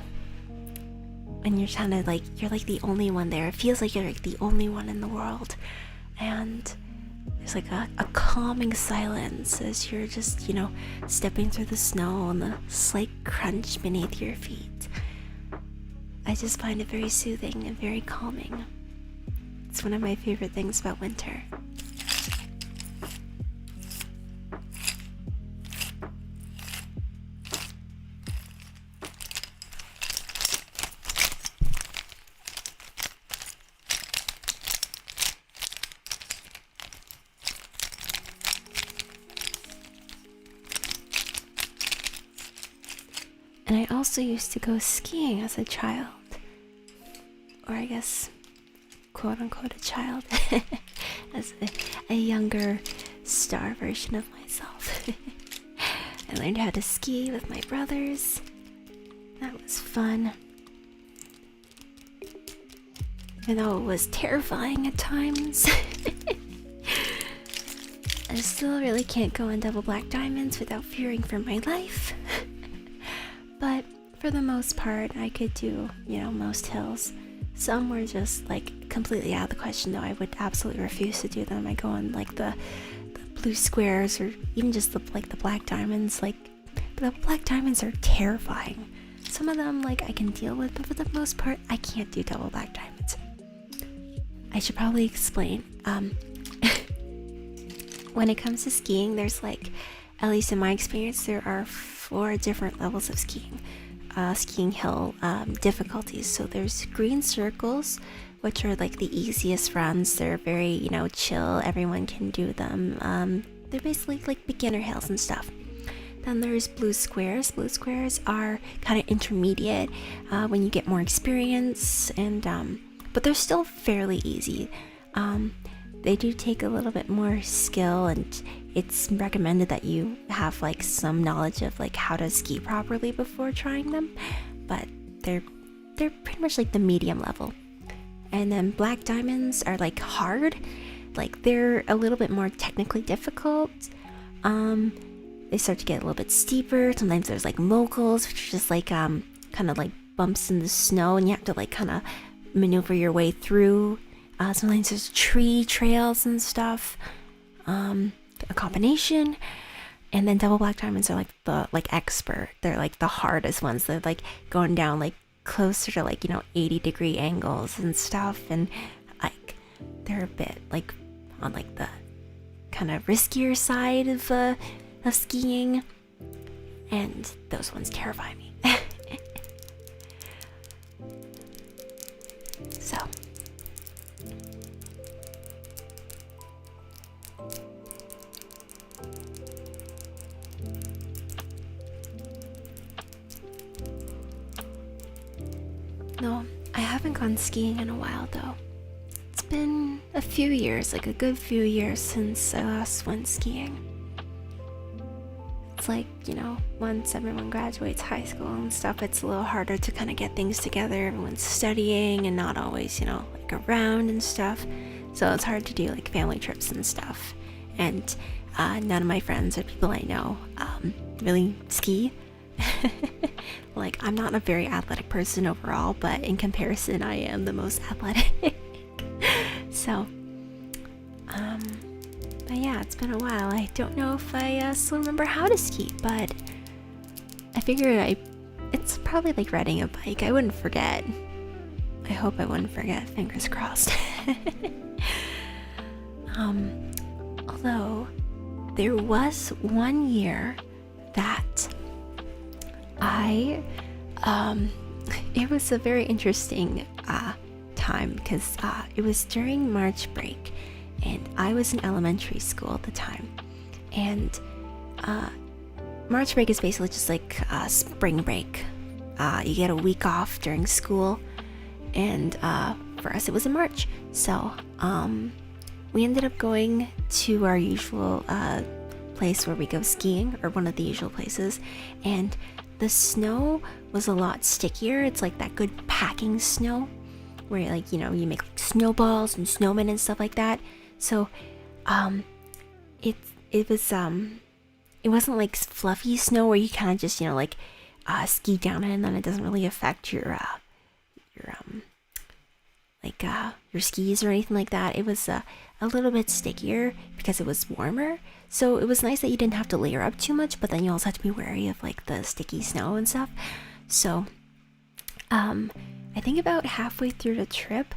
when you're trying to like, you're like the only one there. It feels like you're like the only one in the world, and there's like a calming silence as you're just, you know, stepping through the snow and the slight crunch beneath your feet. I just find it very soothing and very calming. It's one of my favorite things about winter. And I also used to go skiing as a child. Or I guess, quote unquote, a child. As a younger star version of myself. I learned how to ski with my brothers. That was fun. Even though it was terrifying at times. I still really can't go on double black diamonds without fearing for my life. But for the most part, I could do, you know, most hills. Some were just like completely out of the question, though. I would absolutely refuse to do them. I go on like the blue squares, or even just the black diamonds. Like the black diamonds are terrifying. Some of them like I can deal with, but for the most part, I can't do double black diamonds. I should probably explain. When it comes to skiing, there's like, at least in my experience, there are 4 different levels of skiing. Skiing hill difficulties. So there's green circles, which are like the easiest runs. They're very, you know, chill. Everyone can do them. They're basically like beginner hills and stuff. Then there's blue squares. Blue squares are kind of intermediate when you get more experience, and but they're still fairly easy. They do take a little bit more skill, and it's recommended that you have like some knowledge of like how to ski properly before trying them, but they're pretty much like the medium level. And then black diamonds are like hard, like they're a little bit more technically difficult. They start to get a little bit steeper. Sometimes there's like moguls, which are just like kind of like bumps in the snow, and you have to like kind of maneuver your way through. Sometimes there's tree trails and stuff. a combination. And then double black diamonds are like the expert. They're like the hardest ones. They're like going down like closer to like 80-degree angles and stuff, and like they're a bit like on like the kind of riskier side of skiing, and those ones terrify me. So no, I haven't gone skiing in a while though. It's been a few years, like a good few years since I last went skiing. It's like, once everyone graduates high school and stuff, it's a little harder to kind of get things together. Everyone's studying and not always, like around and stuff. So it's hard to do like family trips and stuff. And none of my friends or people I know really ski. Like, I'm not a very athletic person overall, but in comparison, I am the most athletic. So, but yeah, it's been a while. I don't know if I still remember how to ski, but I figured it's probably like riding a bike. I wouldn't forget. I hope I wouldn't forget, fingers crossed. Although, there was one year that it was a very interesting time, because it was during March break, and I was in elementary school at the time, and March break is basically just like spring break. You get a week off during school, and for us it was in March, so we ended up going to our usual place where we go skiing, or one of the usual places, and the snow was a lot stickier. It's like that good packing snow where like, you make like snowballs and snowmen and stuff like that. So it wasn't like fluffy snow where you kind of just, like ski down it, and then it doesn't really affect your skis or anything like that. It was a little bit stickier because it was warmer. So it was nice that you didn't have to layer up too much, but then you also had to be wary of like the sticky snow and stuff. So I think about halfway through the trip,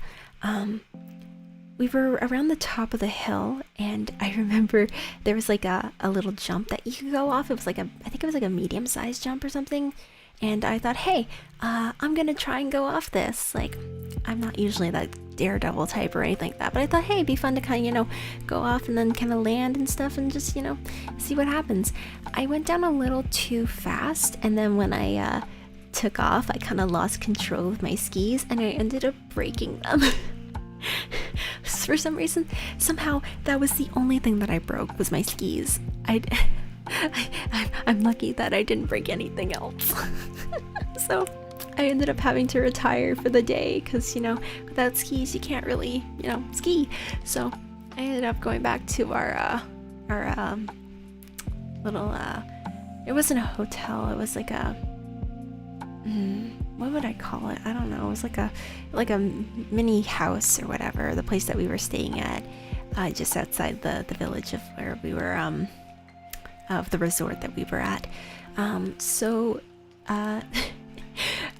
we were around the top of the hill, and I remember there was like a little jump that you could go off. It was like I think it was like a medium-sized jump or something. And I thought, hey, I'm gonna try and go off this. Like, I'm not usually that daredevil type or anything like that, but I thought, hey, it'd be fun to kind of, go off and then kind of land and stuff and just, see what happens. I went down a little too fast, and then when I took off, I kind of lost control of my skis, and I ended up breaking them. For some reason, somehow, that was the only thing that I broke was my skis. I'm lucky that I didn't break anything else. So I ended up having to retire for the day because, without skis you can't really, ski. So I ended up going back to our little, it wasn't a hotel, it was like a, what would I call it? I don't know. It was like a mini house or whatever, the place that we were staying at, just outside the village of where we were, of the resort that we were at.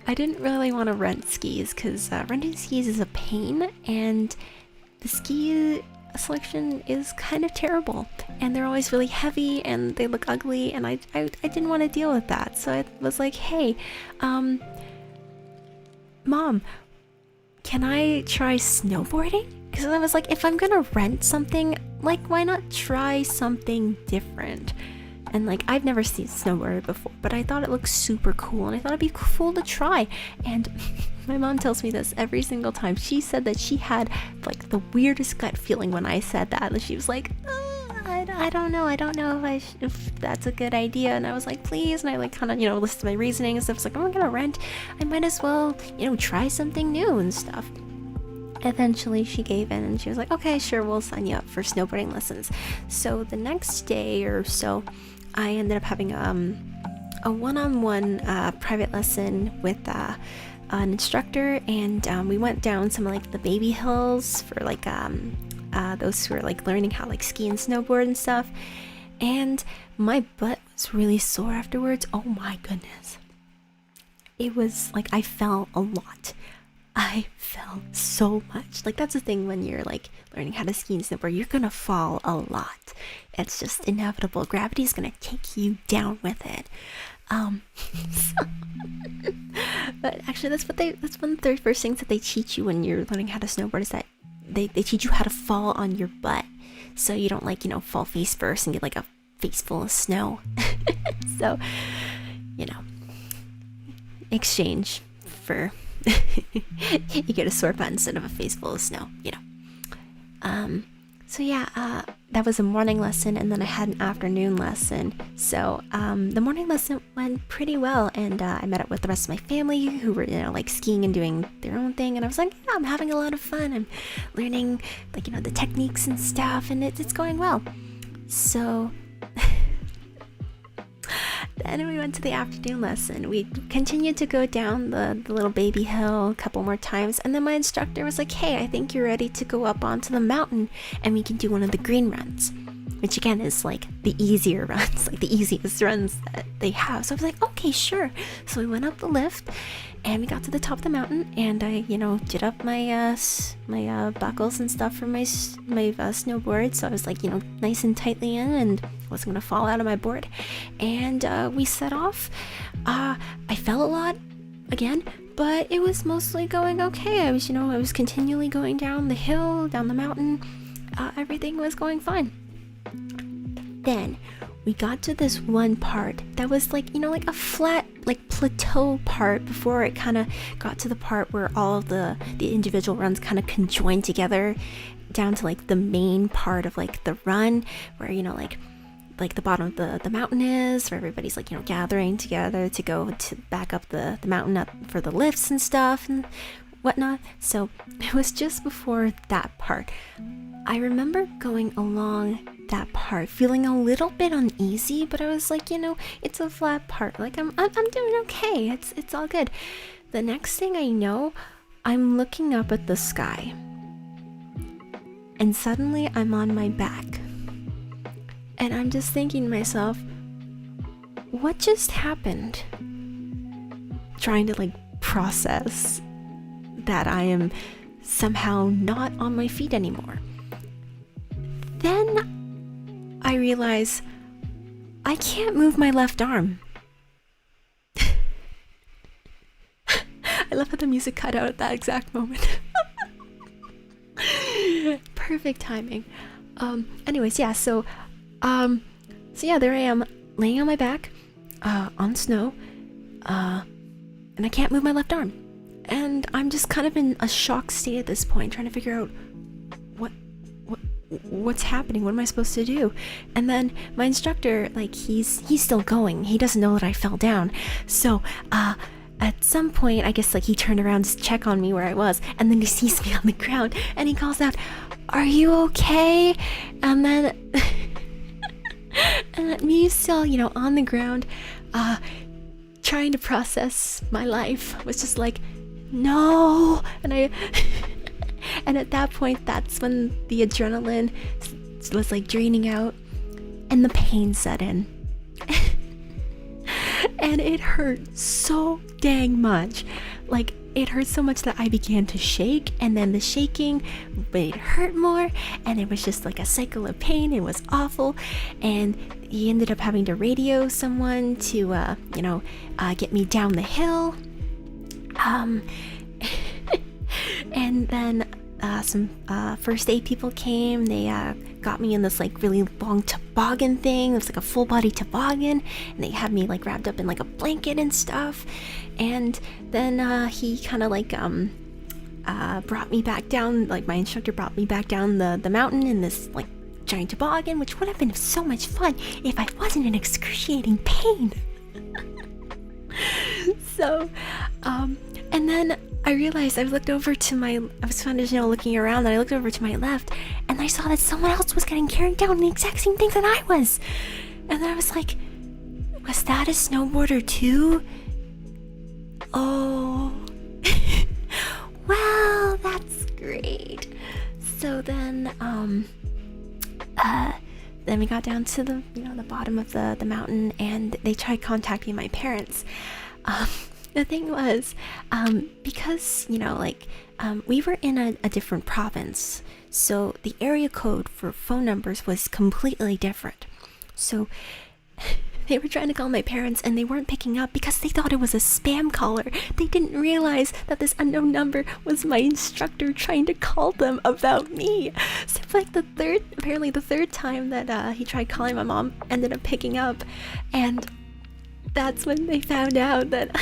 I didn't really want to rent skis because renting skis is a pain, and the ski selection is kind of terrible, and they're always really heavy and they look ugly, and I didn't want to deal with that. So I was like, hey, Mom, can I try snowboarding? Because I was like, if I'm gonna rent something, like, why not try something different? And like, I've never seen snowboard before, but I thought it looked super cool, and I thought it'd be cool to try. And my mom tells me this every single time. She said that she had like the weirdest gut feeling when I said that. And she was like, I don't know if that's a good idea. And I was like, please. And I like kind of, listed my reasoning and stuff. It's like, I'm gonna rent. I might as well, try something new and stuff. Eventually she gave in, and she was like, okay, sure, we'll sign you up for snowboarding lessons. So the next day or so, I ended up having a one-on-one private lesson with an instructor, and we went down some of like the baby hills for like those who are like learning how like ski and snowboard and stuff. And my butt was really sore afterwards. Oh my goodness. It was like I fell a lot. I fell so much. Like that's the thing when you're like learning how to ski and snowboard, you're gonna fall a lot. It's just inevitable. Gravity's gonna take you down with it. But actually that's one of the first things that they teach you when you're learning how to snowboard is that they teach you how to fall on your butt. So you don't like, fall face first and get like a face full of snow. So, exchange for you get a sore butt instead of a face full of snow, So yeah, that was a morning lesson, and then I had an afternoon lesson. So the morning lesson went pretty well, and I met up with the rest of my family who were, like skiing and doing their own thing, and I was like, yeah, I'm having a lot of fun. I'm learning, like, the techniques and stuff, and it's going well. So then we went to the afternoon lesson. We continued to go down the little baby hill a couple more times, and then my instructor was like, hey, I think you're ready to go up onto the mountain and we can do one of the green runs, which again is like the easier runs, like the easiest runs that they have. So I was like, okay, sure. So we went up the lift and we got to the top of the mountain, and I did up my buckles and stuff for my snowboard, so I was like nice and tightly in and wasn't gonna fall out of my board. And we set off. I fell a lot again, but it was mostly going okay. I was continually going down the hill, down the mountain. Everything was going fine. Then we got to this one part that was like like a flat like plateau part before it kind of got to the part where all of the individual runs kind of conjoined together down to like the main part of like the run where like the bottom of the mountain is, where everybody's like gathering together to go to back up the mountain up for the lifts and stuff and whatnot. So it was just before that part. I remember going along that part feeling a little bit uneasy, but I was like, it's a flat part, like I'm doing okay, it's all good. The next thing I know, I'm looking up at the sky, and suddenly I'm on my back, and I'm just thinking to myself, what just happened? Trying to like process that I am somehow not on my feet anymore. Then I realize I can't move my left arm. I love how the music cut out at that exact moment. Perfect timing. Anyways, yeah, so yeah, there I am laying on my back on snow, and I can't move my left arm. And I'm just kind of in a shocked state at this point, trying to figure out what's happening, what am I supposed to do? And then my instructor, like, he's still going, he doesn't know that I fell down. So at some point, I guess like he turned around to check on me where I was, and then he sees me on the ground and he calls out, "Are you okay?" And then and me still on the ground, trying to process my life, was just like, no. And at that point, that's when the adrenaline was like draining out and the pain set in. And it hurt so dang much. Like, it hurt so much that I began to shake, and then the shaking made it hurt more, and it was just like a cycle of pain. It was awful. And he ended up having to radio someone to get me down the hill. And then some first aid people came. They got me in this like really long toboggan thing. It was like a full body toboggan, and they had me like wrapped up in like a blanket and stuff. And then he kind of like brought me back down, like my instructor brought me back down the mountain in this like giant toboggan, which would have been so much fun if I wasn't in excruciating pain. So and then I realized I was looking around, and I looked over to my left, and I saw that someone else was getting carried down the exact same thing that I was. And then I was like, was that a snowboarder too? Oh. Well, that's great. So then then we got down to the the bottom of the mountain, and they tried contacting my parents. The thing was, because we were in a different province, so the area code for phone numbers was completely different. So they were trying to call my parents, and they weren't picking up because they thought it was a spam caller. They didn't realize that this unknown number was my instructor trying to call them about me. So like the third time that he tried calling, my mom ended up picking up, and that's when they found out that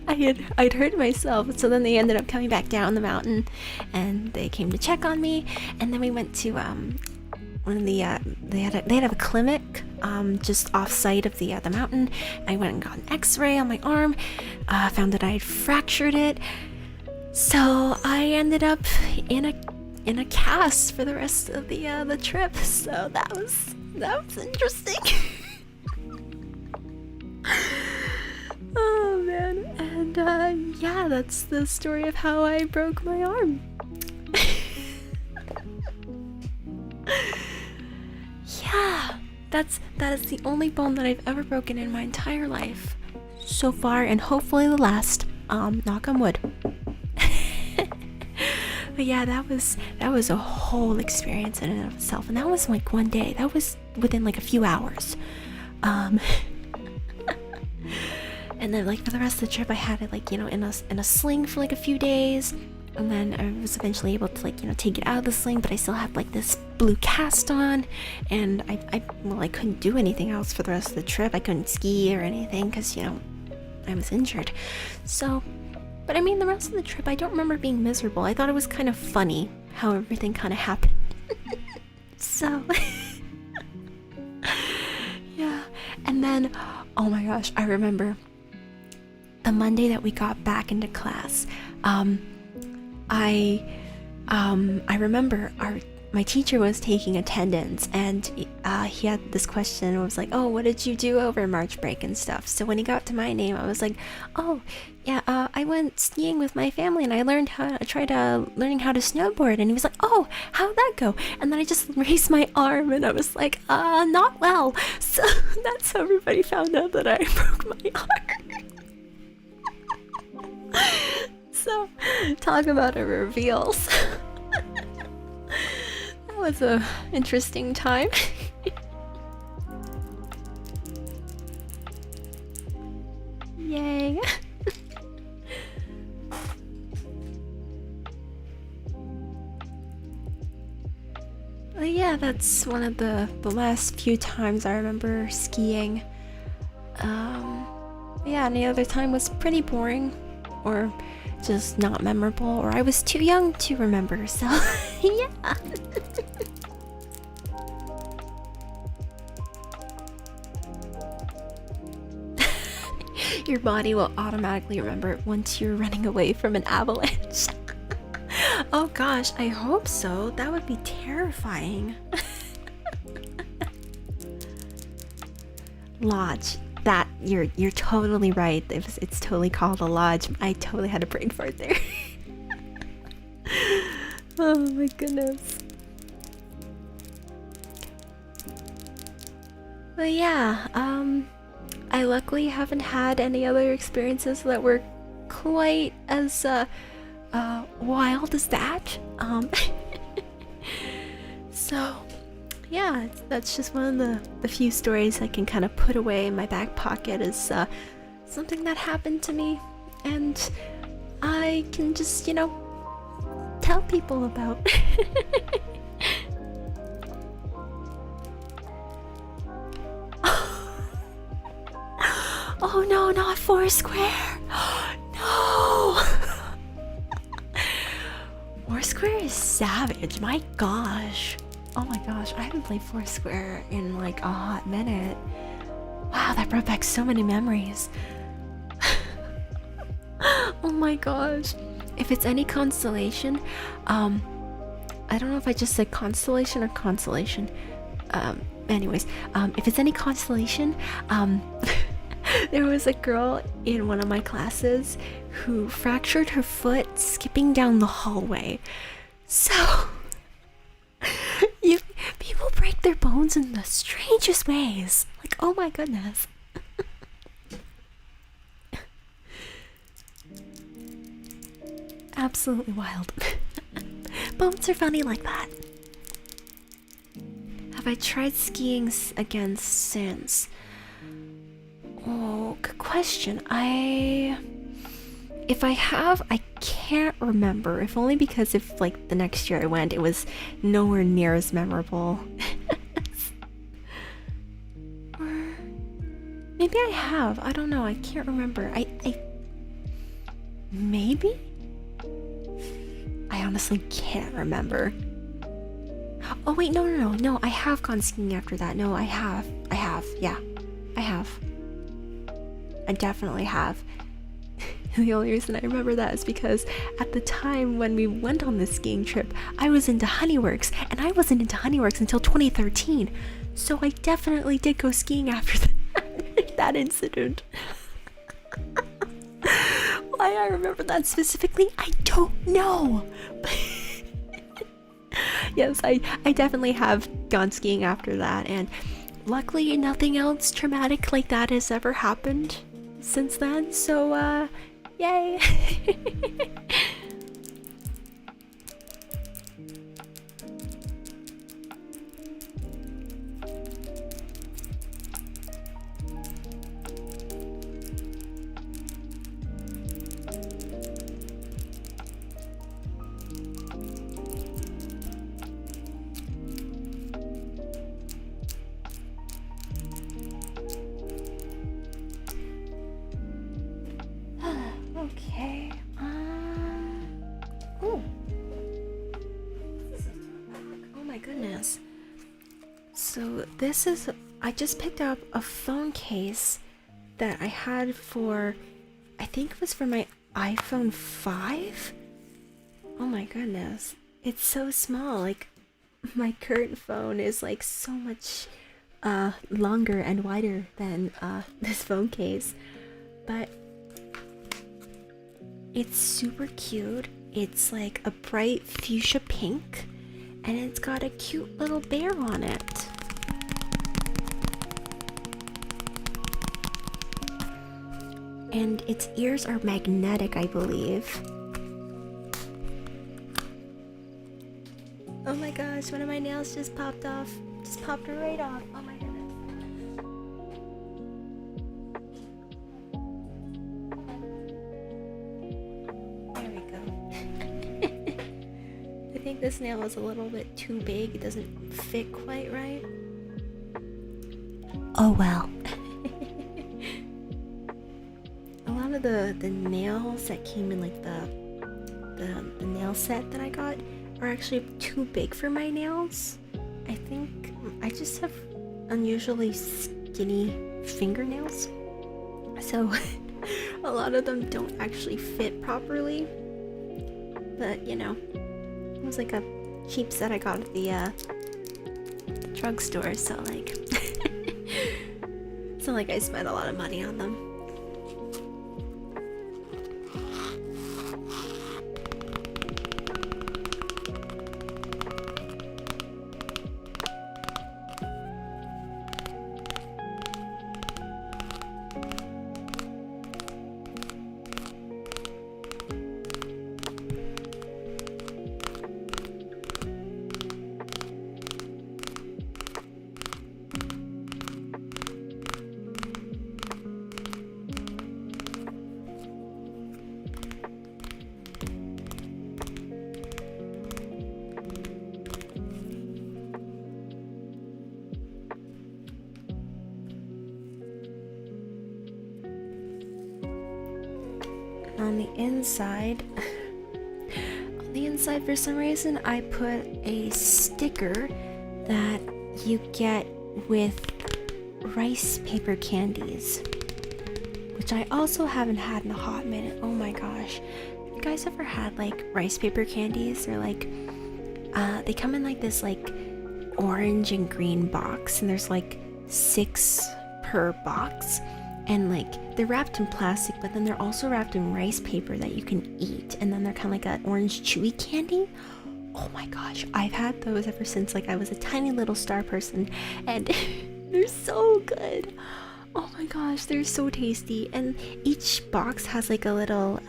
I'd hurt myself. So then they ended up coming back down the mountain, and they came to check on me, and then we went to one of the they had a clinic just off site of the mountain. I went and got an x-ray on my arm, found that I had fractured it, so I ended up in a cast for the rest of the trip. So that was interesting. Oh man. And yeah, that's the story of how I broke my arm. Yeah, that is the only bone that I've ever broken in my entire life so far, and hopefully the last. Knock on wood. But yeah, that was a whole experience in and of itself, and that was like one day. That was within like a few hours. And then like for the rest of the trip, I had it like in a sling for like a few days. And then I was eventually able to take it out of the sling, but I still had like this blue cast on, and I couldn't do anything else for the rest of the trip. I couldn't ski or anything because I was injured. So, but I mean, the rest of the trip I don't remember being miserable. I thought it was kind of funny how everything kind of happened. So yeah. And then, oh my gosh, I remember the Monday that we got back into class. I remember my teacher was taking attendance, and he had this question. It was like, oh, what did you do over March break and stuff? So when he got to my name, I was like, oh yeah, I went skiing with my family, and I learning how to snowboard. And he was like, oh, how'd that go? And then I just raised my arm, and I was like, not well. So that's how everybody found out that I broke my arm. So, talk about a reveals. That was a interesting time. Yay. Well, yeah, that's one of the last few times I remember skiing. Yeah, any other time was pretty boring, or just not memorable, or I was too young to remember, so yeah. Your body will automatically remember it once you're running away from an avalanche. Oh gosh, I hope so. That would be terrifying. Lodge. That you're totally right. It's totally called a lodge. I totally had a brain fart there. Oh my goodness. But yeah, I luckily haven't had any other experiences that were quite as wild as that. So yeah, that's just one of the few stories I can kind of put away in my back pocket as something that happened to me, and I can just tell people about. Oh no, not Foursquare. No. Foursquare is savage. My gosh. Oh my gosh, I haven't played Foursquare in like a hot minute. Wow, that brought back so many memories. Oh my gosh. If it's any consolation, I don't know if I just said constellation or consolation. Anyways, if it's any consolation, there was a girl in one of my classes who fractured her foot skipping down the hallway. So their bones in the strangest ways. Like, oh my goodness. Absolutely wild. Bones are funny like that. Have I tried skiing again since? Oh, good question. If I have, I can't remember. If only because if like the next year I went, it was nowhere near as memorable. Or maybe I have. I don't know. I can't remember. I maybe? I honestly can't remember. Oh wait, no. I have gone skiing after that. No, I have. Yeah, I have. I definitely have. The only reason I remember that is because at the time when we went on this skiing trip, I was into Honeyworks, and I wasn't into Honeyworks until 2013. So I definitely did go skiing after that incident. Why I remember that specifically, I don't know. Yes, I definitely have gone skiing after that, and luckily nothing else traumatic like that has ever happened since then, so yay. Okay. Oh. Oh my goodness. So this is, I just picked up a phone case that I had for, I think it was for my iPhone 5. Oh my goodness. It's so small. Like my current phone is like so much longer and wider than this phone case. But it's super cute. It's like a bright fuchsia pink, and it's got a cute little bear on it. And its ears are magnetic, I believe. Oh my gosh, one of my nails just popped off. Just popped right off. Oh my goodness. I think this nail is a little bit too big. It doesn't fit quite right. Oh well. A lot of the nails that came in like the nail set that I got are actually too big for my nails. I think I just have unusually skinny fingernails. So a lot of them don't actually fit properly. But you know, it was like a cheap set I got at the drugstore, so like it's not like I spent a lot of money on them. On the inside for some reason I put a sticker that you get with rice paper candies, which I also haven't had in a hot minute. Oh my gosh, you guys ever had like rice paper candies? They're like they come in like this like orange and green box, and there's like 6 per box. And like they're wrapped in plastic, but then they're also wrapped in rice paper that you can eat, and then they're kind of like an orange chewy candy. Oh my gosh, I've had those ever since like I was a tiny little star person, and they're so good. Oh my gosh, they're so tasty. And each box has like a little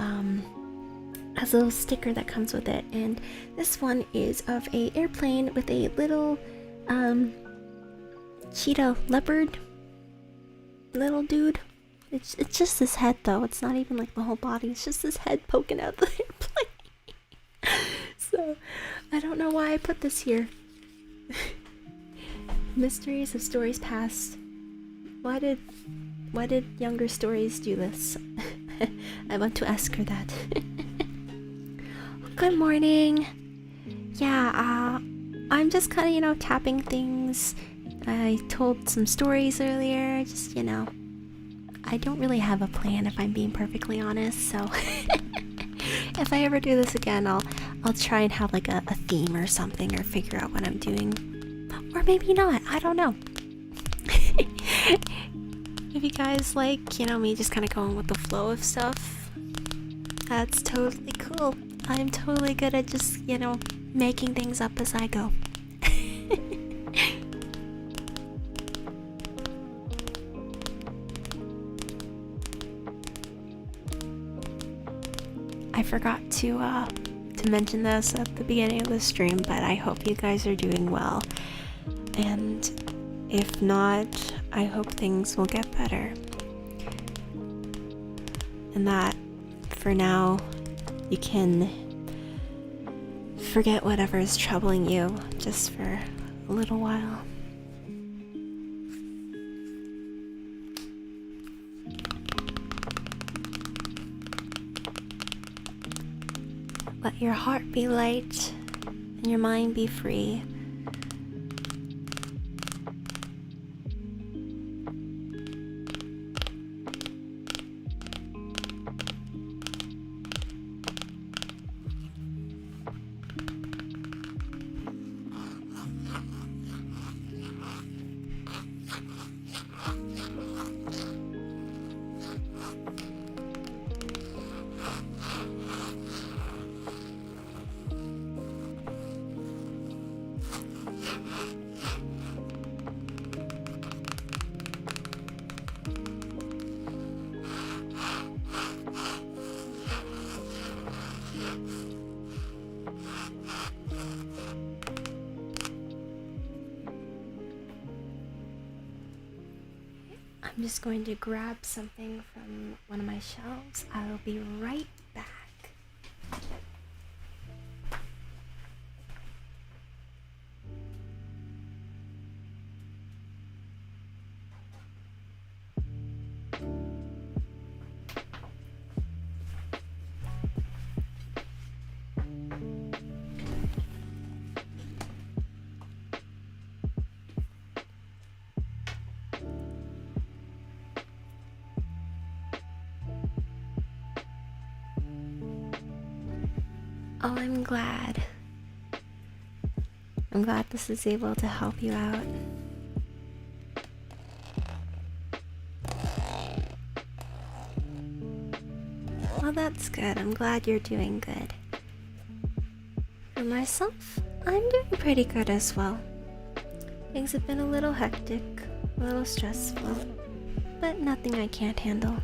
sticker that comes with it, and this one is of a airplane with a little cheetah leopard little dude. It's just his head though, it's not even like the whole body, it's just his head poking out the airplane. So I don't know why I put this here. Mysteries of Stories Past. Why did younger stories do this? I want to ask her that. Good morning. Yeah, I'm just kind of, you know, tapping things. I told some stories earlier, just, you know. I don't really have a plan, if I'm being perfectly honest, so if I ever do this again, I'll try and have like a theme or something, or figure out what I'm doing. Or maybe not, I don't know. If you guys like, you know, me just kind of going with the flow of stuff, that's totally cool. I'm totally good at just, you know, making things up as I go. I forgot to mention this at the beginning of the stream, but I hope you guys are doing well. And if not, I hope things will get better. And that, for now, you can forget whatever is troubling you just for a little while. Let your heart be light and your mind be free. I'm just going to grab something from one of my shelves. I'll be right back. Oh, I'm glad. I'm glad this is able to help you out. Well, that's good. I'm glad you're doing good. For myself, I'm doing pretty good as well. Things have been a little hectic, a little stressful, but nothing I can't handle.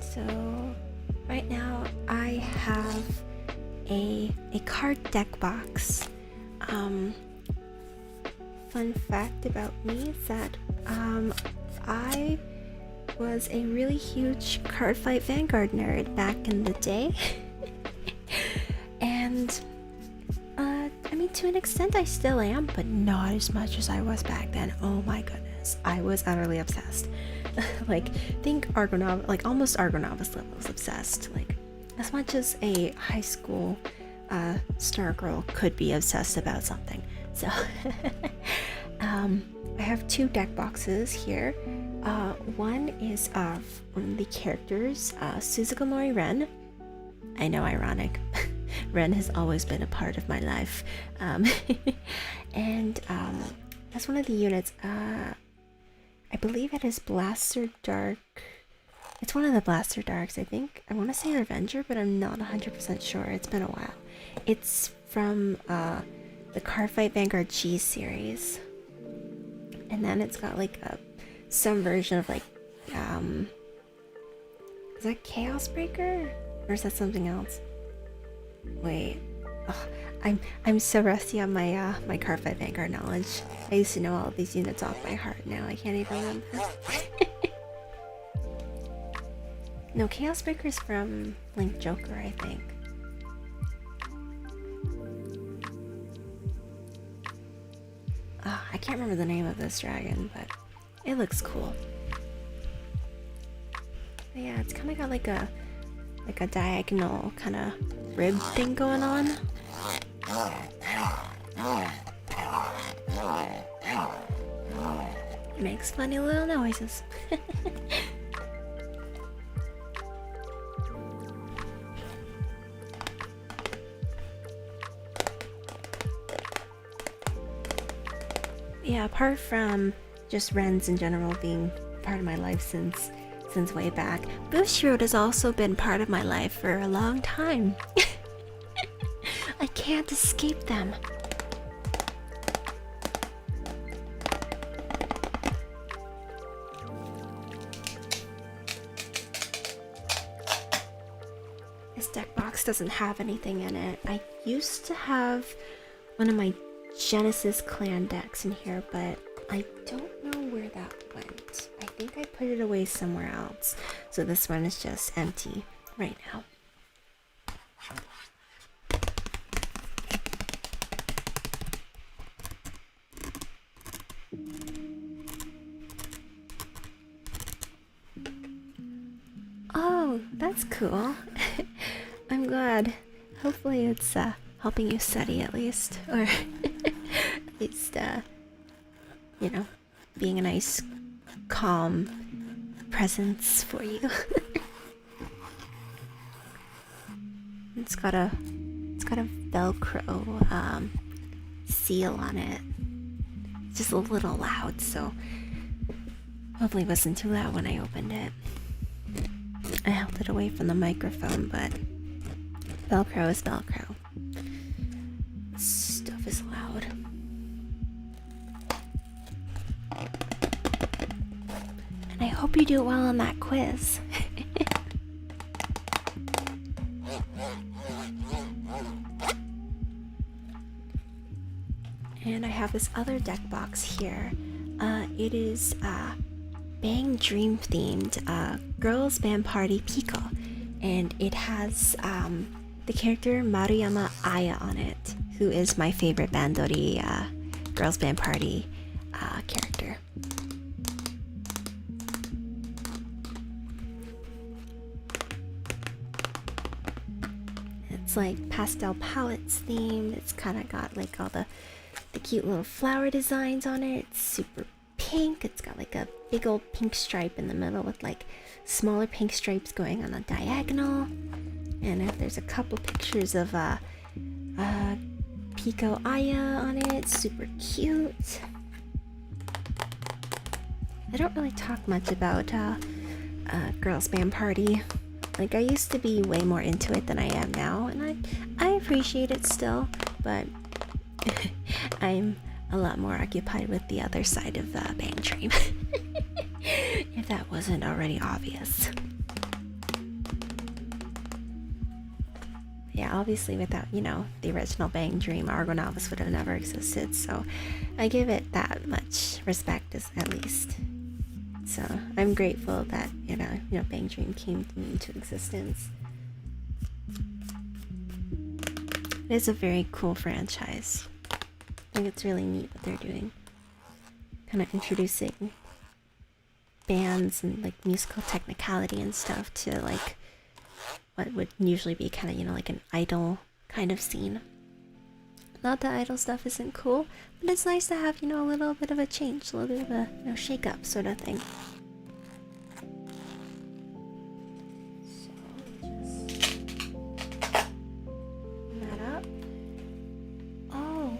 So right now I have a card deck box. Fun fact about me is that I was a really huge Cardfight Vanguard nerd back in the day. And I mean, to an extent I still am, but not as much as I was back then. Oh my goodness, I was utterly obsessed. Like, think like almost Argonavis levels obsessed. Like, as much as a high school star girl could be obsessed about something. So I have two deck boxes here. One is of one of the characters, Suzuka Ren. I know, ironic. Ren has always been a part of my life. And that's one of the units. I believe it is Blaster Dark It's one of the Blaster Darks, I think. I want to say Revenger, but I'm not 100% sure. It's been a while. It's from the Cardfight Vanguard Cheese series. And then it's got like some version of like, is that Chaos Breaker? Or is that something else? Wait. Oh, I'm so rusty on my my Cardfight Vanguard knowledge. I used to know all of these units off by heart. Now I can't even remember. No, Chaos Breaker's from Link Joker, I think. I can't remember the name of this dragon, but it looks cool. But yeah, it's kind of got like a diagonal kind of rib thing going on. It makes funny little noises. Yeah, apart from just Rens in general being part of my life since way back, Bushiroad has also been part of my life for a long time. I can't escape them. This deck box doesn't have anything in it. I used to have one of my Genesis clan decks in here, but I don't know where that went. I think I put it away somewhere else. So this one is just empty right now. Oh, that's cool. I'm glad. Hopefully it's helping you study at least, or at least you know, being a nice calm presence for you. It's got a Velcro seal on it. It's just a little loud, so hopefully it wasn't too loud when I opened it. I held it away from the microphone, but Velcro is Velcro. Stuff is loud. And I hope you do well on that quiz. And I have this other deck box here. It is Bang Dream themed Girls Band Party Pico. And it has the character Maruyama Aya on it, who is my favorite Bandori Girls Band Party character. It's like pastel palettes themed. It's kind of got like all the cute little flower designs on it. It's super pink. It's got like a big old pink stripe in the middle with like smaller pink stripes going on a diagonal. And there's a couple pictures of Pico Aya on it. It's super cute. I don't really talk much about Girls Band Party. Like, I used to be way more into it than I am now, and I appreciate it still, but I'm a lot more occupied with the other side of Bang Dream. If that wasn't already obvious. Yeah, obviously without, you know, the original Bang Dream, Argonavis would have never existed, so I give it that much respect at least. So I'm grateful that, you know, Bang Dream came into existence. It is a very cool franchise. I think it's really neat what they're doing. Kind of introducing bands and like musical technicality and stuff to like what would usually be kind of, you know, like an idol kind of scene. Not that idol stuff isn't cool, but it's nice to have, you know, a little bit of a change, a little bit of a, you know, shake up sort of thing. So just that up. Oh,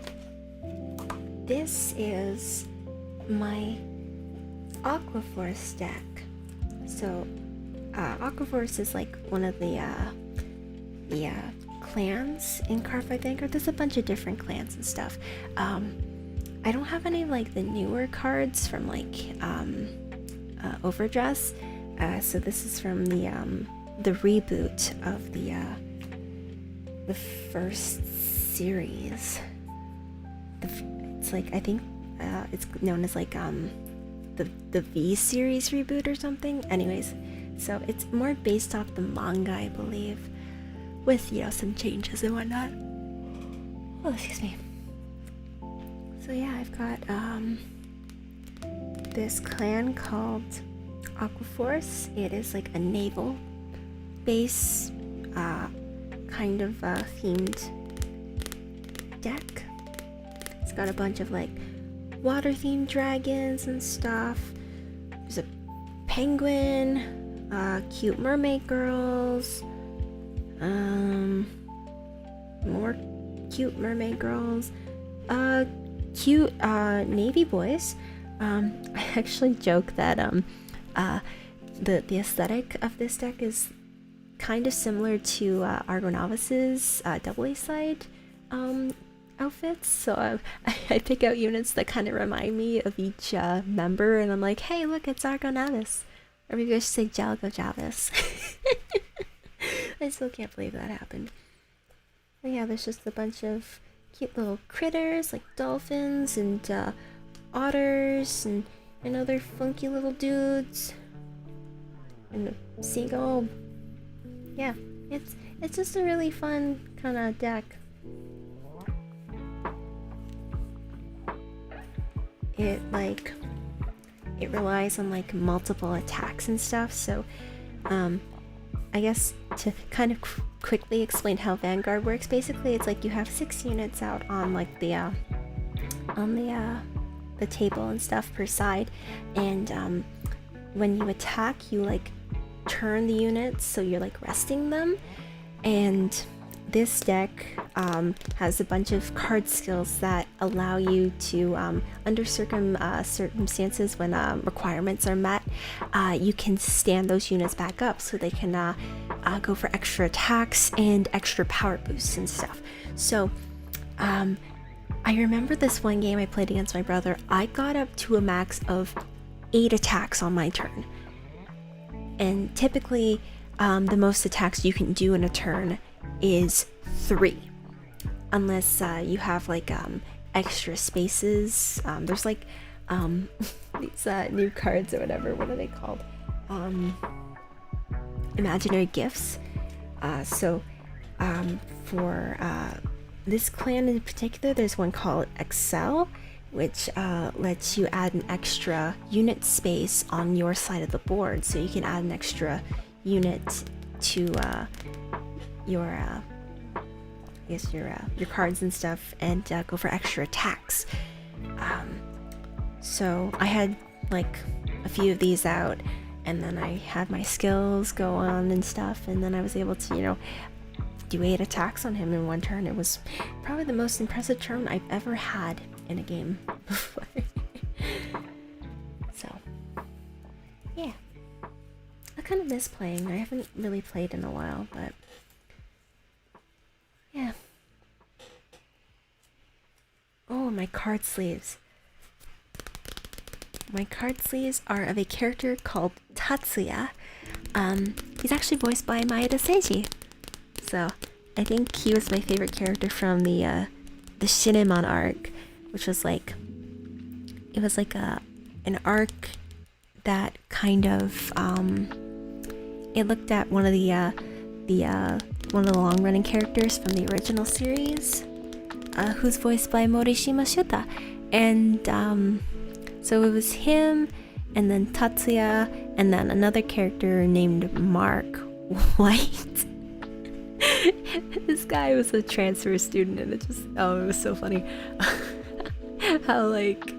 this is my Aquaforce deck. So Aquaforce is like one of the clans in Cardfight Vanguard. There's a bunch of different clans and stuff. I don't have any like the newer cards from like Overdress. So this is from the reboot of the first series. It's like, I think it's known as like the V series reboot or something. Anyways, so it's more based off the manga, I believe, with, you know, some changes and whatnot. Oh, excuse me. So yeah, I've got this clan called Aquaforce. It is like a naval base kind of themed deck. It's got a bunch of like water themed dragons and stuff. There's a penguin, cute mermaid girls, more cute mermaid girls, cute navy boys. I actually joke that the aesthetic of this deck is kind of similar to Argo Novice's double A side outfits. So I pick out units that kind of remind me of each member, and I'm like, hey, look, it's Argo Novice. Or maybe I should say Jalgo Javis. I still can't believe that happened. But yeah, there's just a bunch of cute little critters like dolphins and otters and other funky little dudes and a seagull. Yeah, it's just a really fun kind of deck. It relies on like multiple attacks and stuff, so I guess to kind of quickly explain how Vanguard works, basically it's like you have 6 units out on like the table and stuff per side, and when you attack, you like turn the units so you're like resting them. And this deck has a bunch of card skills that allow you to, under circumstances when requirements are met, you can stand those units back up so they can go for extra attacks and extra power boosts and stuff. So I remember this one game I played against my brother. I got up to a max of 8 attacks on my turn. And typically, the most attacks you can do in a turn is 3. Unless you have like extra spaces. There's like these new cards or whatever. What are they called? Imaginary gifts. So for this clan in particular, there's one called Excel, which lets you add an extra unit space on your side of the board, so you can add an extra unit to your cards and stuff, and go for extra attacks. So I had like a few of these out, and then I had my skills go on and stuff, and then I was able to, you know, do 8 attacks on him in one turn. It was probably the most impressive turn I've ever had in a game before. So yeah, I kind of miss playing. I haven't really played in a while, but yeah. Oh, my card sleeves. My card sleeves are of a character called Tatsuya. He's actually voiced by Maeda Seiji. So I think he was my favorite character from the Shinemon arc, which was like, it was like an arc that kind of it looked at one of the long running characters from the original series, who's voiced by Morishima Shuta, and so it was him, and then Tatsuya, and then another character named Mark White. This guy was a transfer student, and it was so funny. How, like,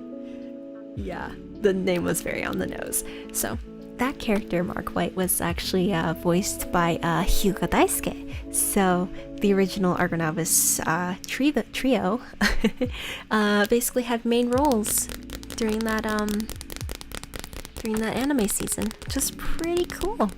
yeah, the name was very on the nose. So that character, Mark White, was actually voiced by Hyuga Daisuke. So the original Argo Novice trio basically had main roles during that anime season. Just pretty cool.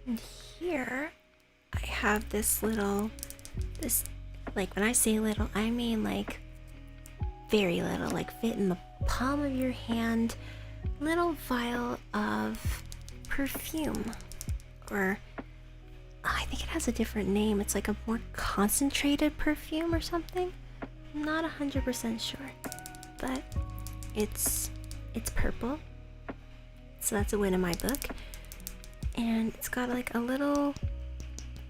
And here I have this little, like when I say little, I mean like very little, like fit in the palm of your hand, little vial of perfume. Or I think it has a different name. It's like a more concentrated perfume or something. I'm not 100% sure, but it's purple, so that's a win in my book. And it's got like a little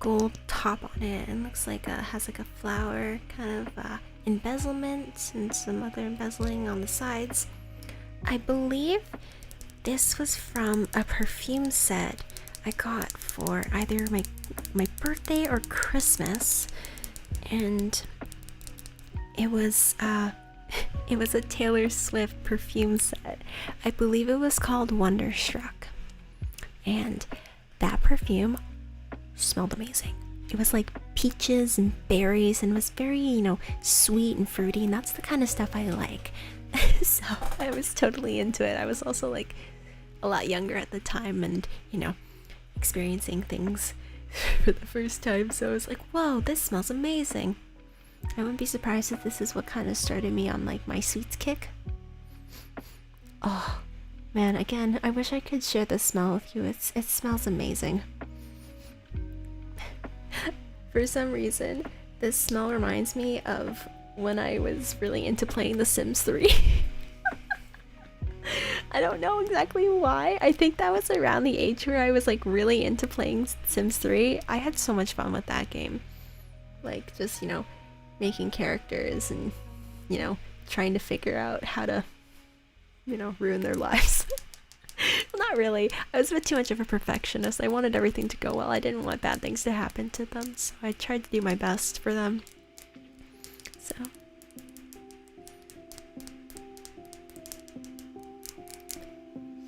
gold top on it, and looks like has like a flower kind of embezzlement and some other embezzling on the sides. I believe this was from a perfume set I got for either my birthday or Christmas, and it was it was a Taylor Swift perfume set. I believe it was called Wonderstruck, and that perfume smelled amazing. It was like peaches and berries, and was very, you know, sweet and fruity, and that's the kind of stuff I like. So I was totally into it. I was also like a lot younger at the time, and you know, experiencing things for the first time, so I was like, whoa, this smells amazing. I wouldn't be surprised if this is what kind of started me on like my sweets kick. Oh man, again, I wish I could share this smell with you. It smells amazing. For some reason, this smell reminds me of when I was really into playing The Sims 3. I don't know exactly why. I think that was around the age where I was like really into playing Sims 3. I had so much fun with that game. Like just, you know, making characters and, you know, trying to figure out how to, you know, ruin their lives. Well, not really. I was a bit too much of a perfectionist. I wanted everything to go well. I didn't want bad things to happen to them, so I tried to do my best for them. So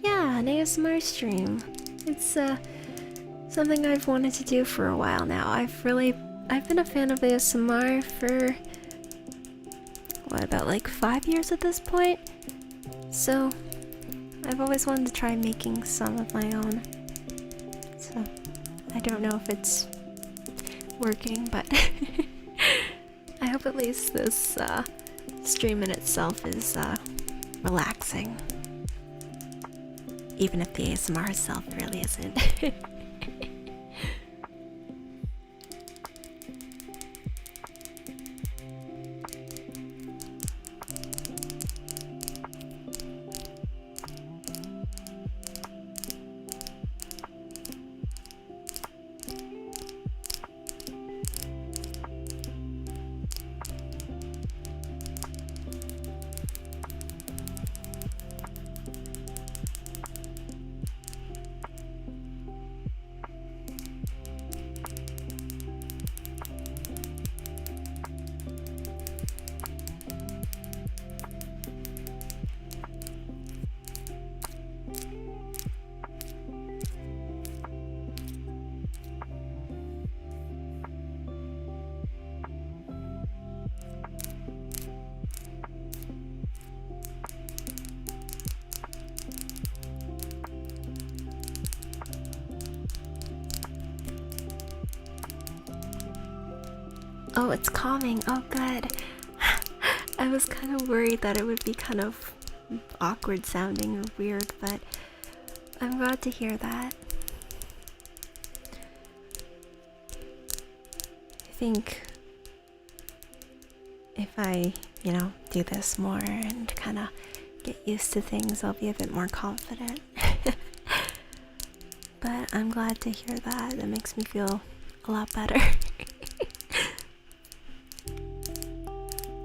yeah, an ASMR stream. It's something I've wanted to do for a while now. I've been a fan of ASMR for what, about like 5 years at this point? So I've always wanted to try making some of my own. So I don't know if it's working, but I hope at least this stream in itself is relaxing. Even if the ASMR itself really isn't. Oh, it's calming. Oh, good. I was kind of worried that it would be kind of awkward sounding or weird, but I'm glad to hear that. I think if I, you know, do this more and kind of get used to things, I'll be a bit more confident. But I'm glad to hear that. That makes me feel a lot better.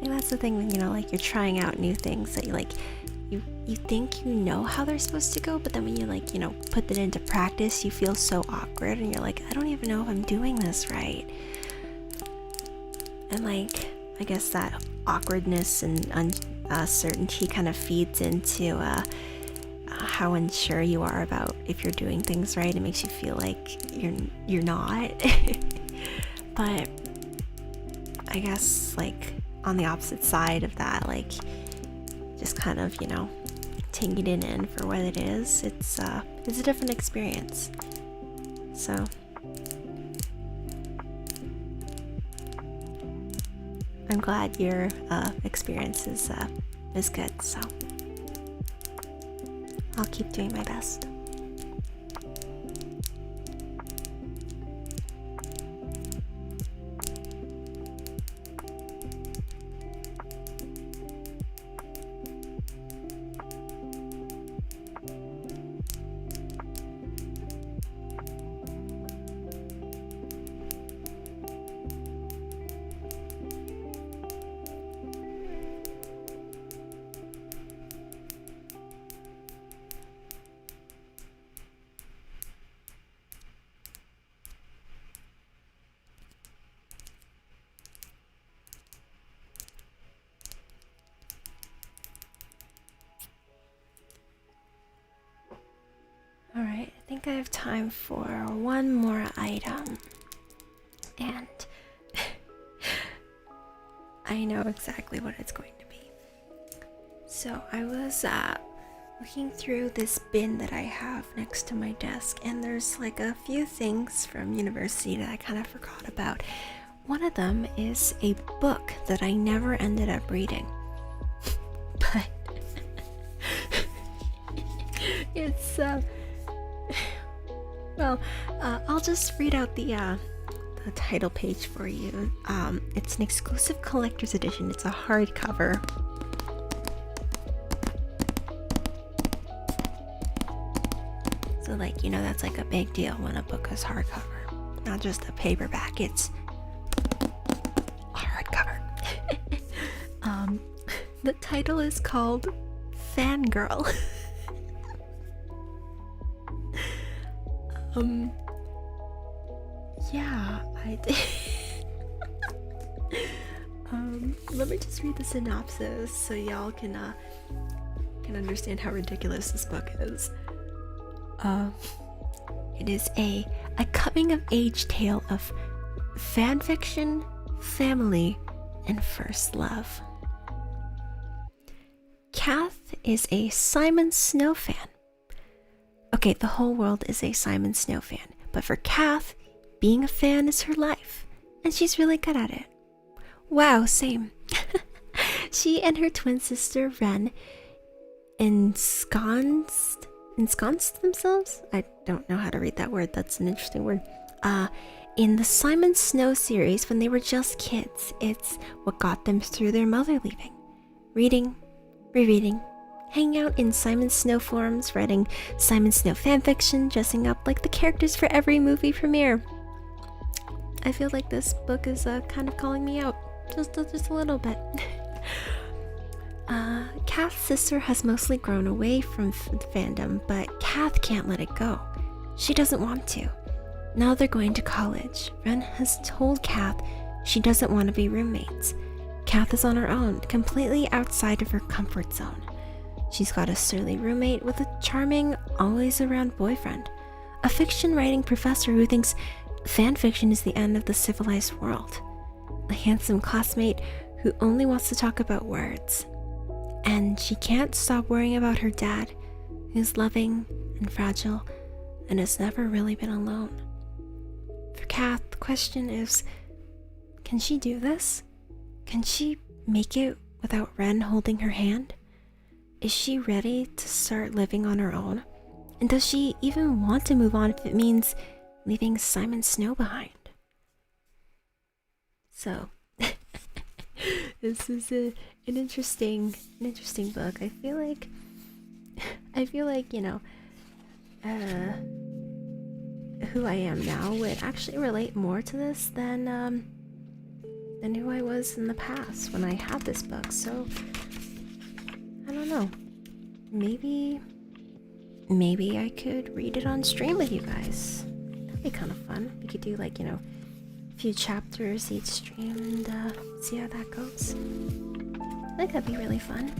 And that's the thing when, you know, like you're trying out new things that you think you know how they're supposed to go, but then when you like, you know, put that into practice, you feel so awkward and you're like, I don't even know if I'm doing this right. And like, I guess that awkwardness and uncertainty kind of feeds into how unsure you are about if you're doing things right. It makes you feel like you're not. But I guess like on the opposite side of that, like just kind of, you know, taking it in for what it is, it's a different experience. So I'm glad your experience is good, so I'll keep doing my best. Alright, I think I have time for one more item. And I know exactly what it's going to be. So I was looking through this bin that I have next to my desk, and there's like a few things from university that I kind of forgot about. One of them is a book that I never ended up reading. But it's well, I'll just read out the title page for you. It's an exclusive collector's edition. It's a hardcover. So, like, you know, that's like a big deal when a book is hardcover, not just a paperback. It's a hardcover. The title is called Fangirl. Yeah, I did. Let me just read the synopsis so y'all can understand how ridiculous this book is. It is a coming-of-age tale of fanfiction, family, and first love. Kath is a Simon Snow fan. Okay, the whole world is a Simon Snow fan, but for Kath, being a fan is her life, and she's really good at it. Wow, same. She and her twin sister Ren ensconced themselves? I don't know how to read that word, that's an interesting word. In the Simon Snow series when they were just kids. It's what got them through their mother leaving. Reading, rereading, hanging out in Simon Snow forums, writing Simon Snow fanfiction, dressing up like the characters for every movie premiere. I feel like this book is kind of calling me out, just a little bit. Kath's sister has mostly grown away from fandom, but Kath can't let it go. She doesn't want to. Now they're going to college. Ren has told Kath she doesn't want to be roommates. Kath is on her own, completely outside of her comfort zone. She's got a surly roommate with a charming, always-around boyfriend. A fiction-writing professor who thinks fanfiction is the end of the civilized world. A handsome classmate who only wants to talk about words. And she can't stop worrying about her dad, who's loving and fragile and has never really been alone. For Kath, the question is, can she do this? Can she make it without Ren holding her hand? Is she ready to start living on her own? And does she even want to move on if it means leaving Simon Snow behind? So, this is an interesting book. I feel like, you know, who I am now would actually relate more to this than who I was in the past when I had this book. So, I don't know. Maybe I could read it on stream with you guys. That'd be kind of fun. We could do, like, you know, a few chapters each stream and see how that goes. I think that'd be really fun.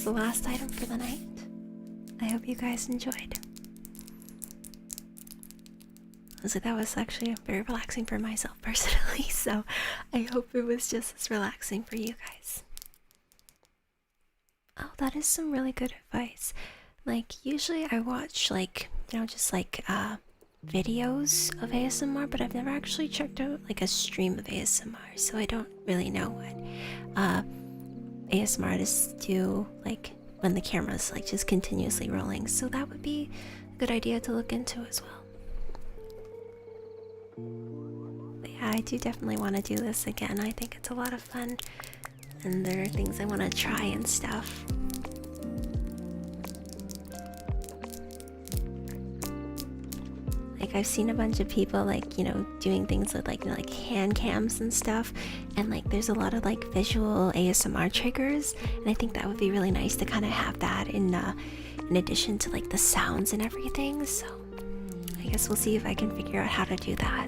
the last item for the night. I hope you guys enjoyed. So that was actually very relaxing for myself personally, so I hope it was just as relaxing for you guys. Oh, that is some really good advice. Like, usually I watch, like, you know, just like videos of ASMR, but I've never actually checked out like a stream of ASMR, so I don't really know what ASMR artists do, like when the camera's like just continuously rolling, so that would be a good idea to look into as well. But yeah, I do definitely want to do this again. I think it's a lot of fun, and there are things I want to try and stuff. Like, I've seen a bunch of people, like, you know, doing things with, like, you know, like hand cams and stuff, and like there's a lot of like visual ASMR triggers, and I think that would be really nice to kind of have that in addition to like the sounds and everything. So I guess we'll see if I can figure out how to do that.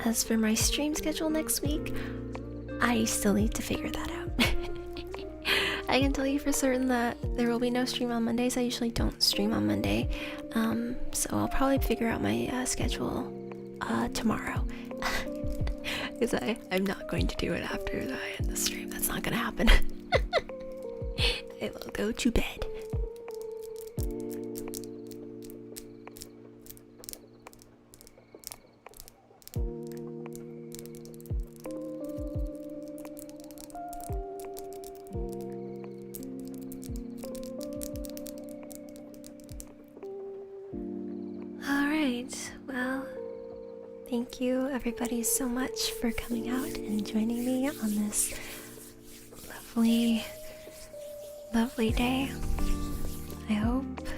As for my stream schedule next week, I still need to figure that out. I can tell you for certain that there will be no stream on Mondays. I usually don't stream on Monday, so I'll probably figure out my schedule tomorrow. Because I'm not going to do it after I end the stream. That's not gonna happen. I will go to bed. Well, thank you everybody so much for coming out and joining me on this lovely, lovely day. I hope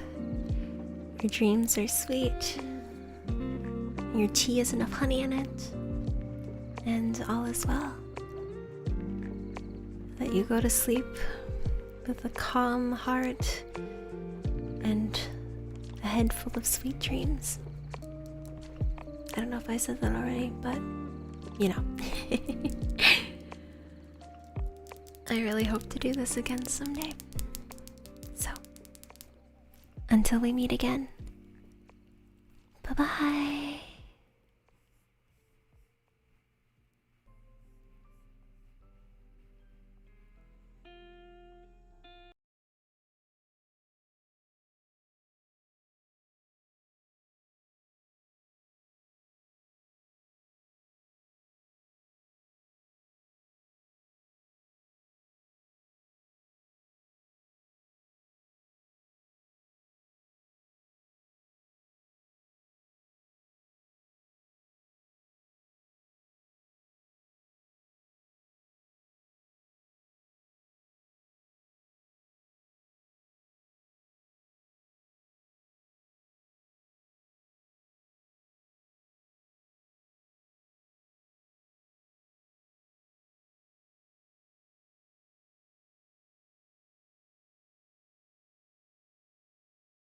your dreams are sweet, your tea has enough honey in it, and all is well. That you go to sleep with a calm heart and a head full of sweet dreams. I don't know if I said that already, but you know. I really hope to do this again someday. So, until we meet again, bye-bye.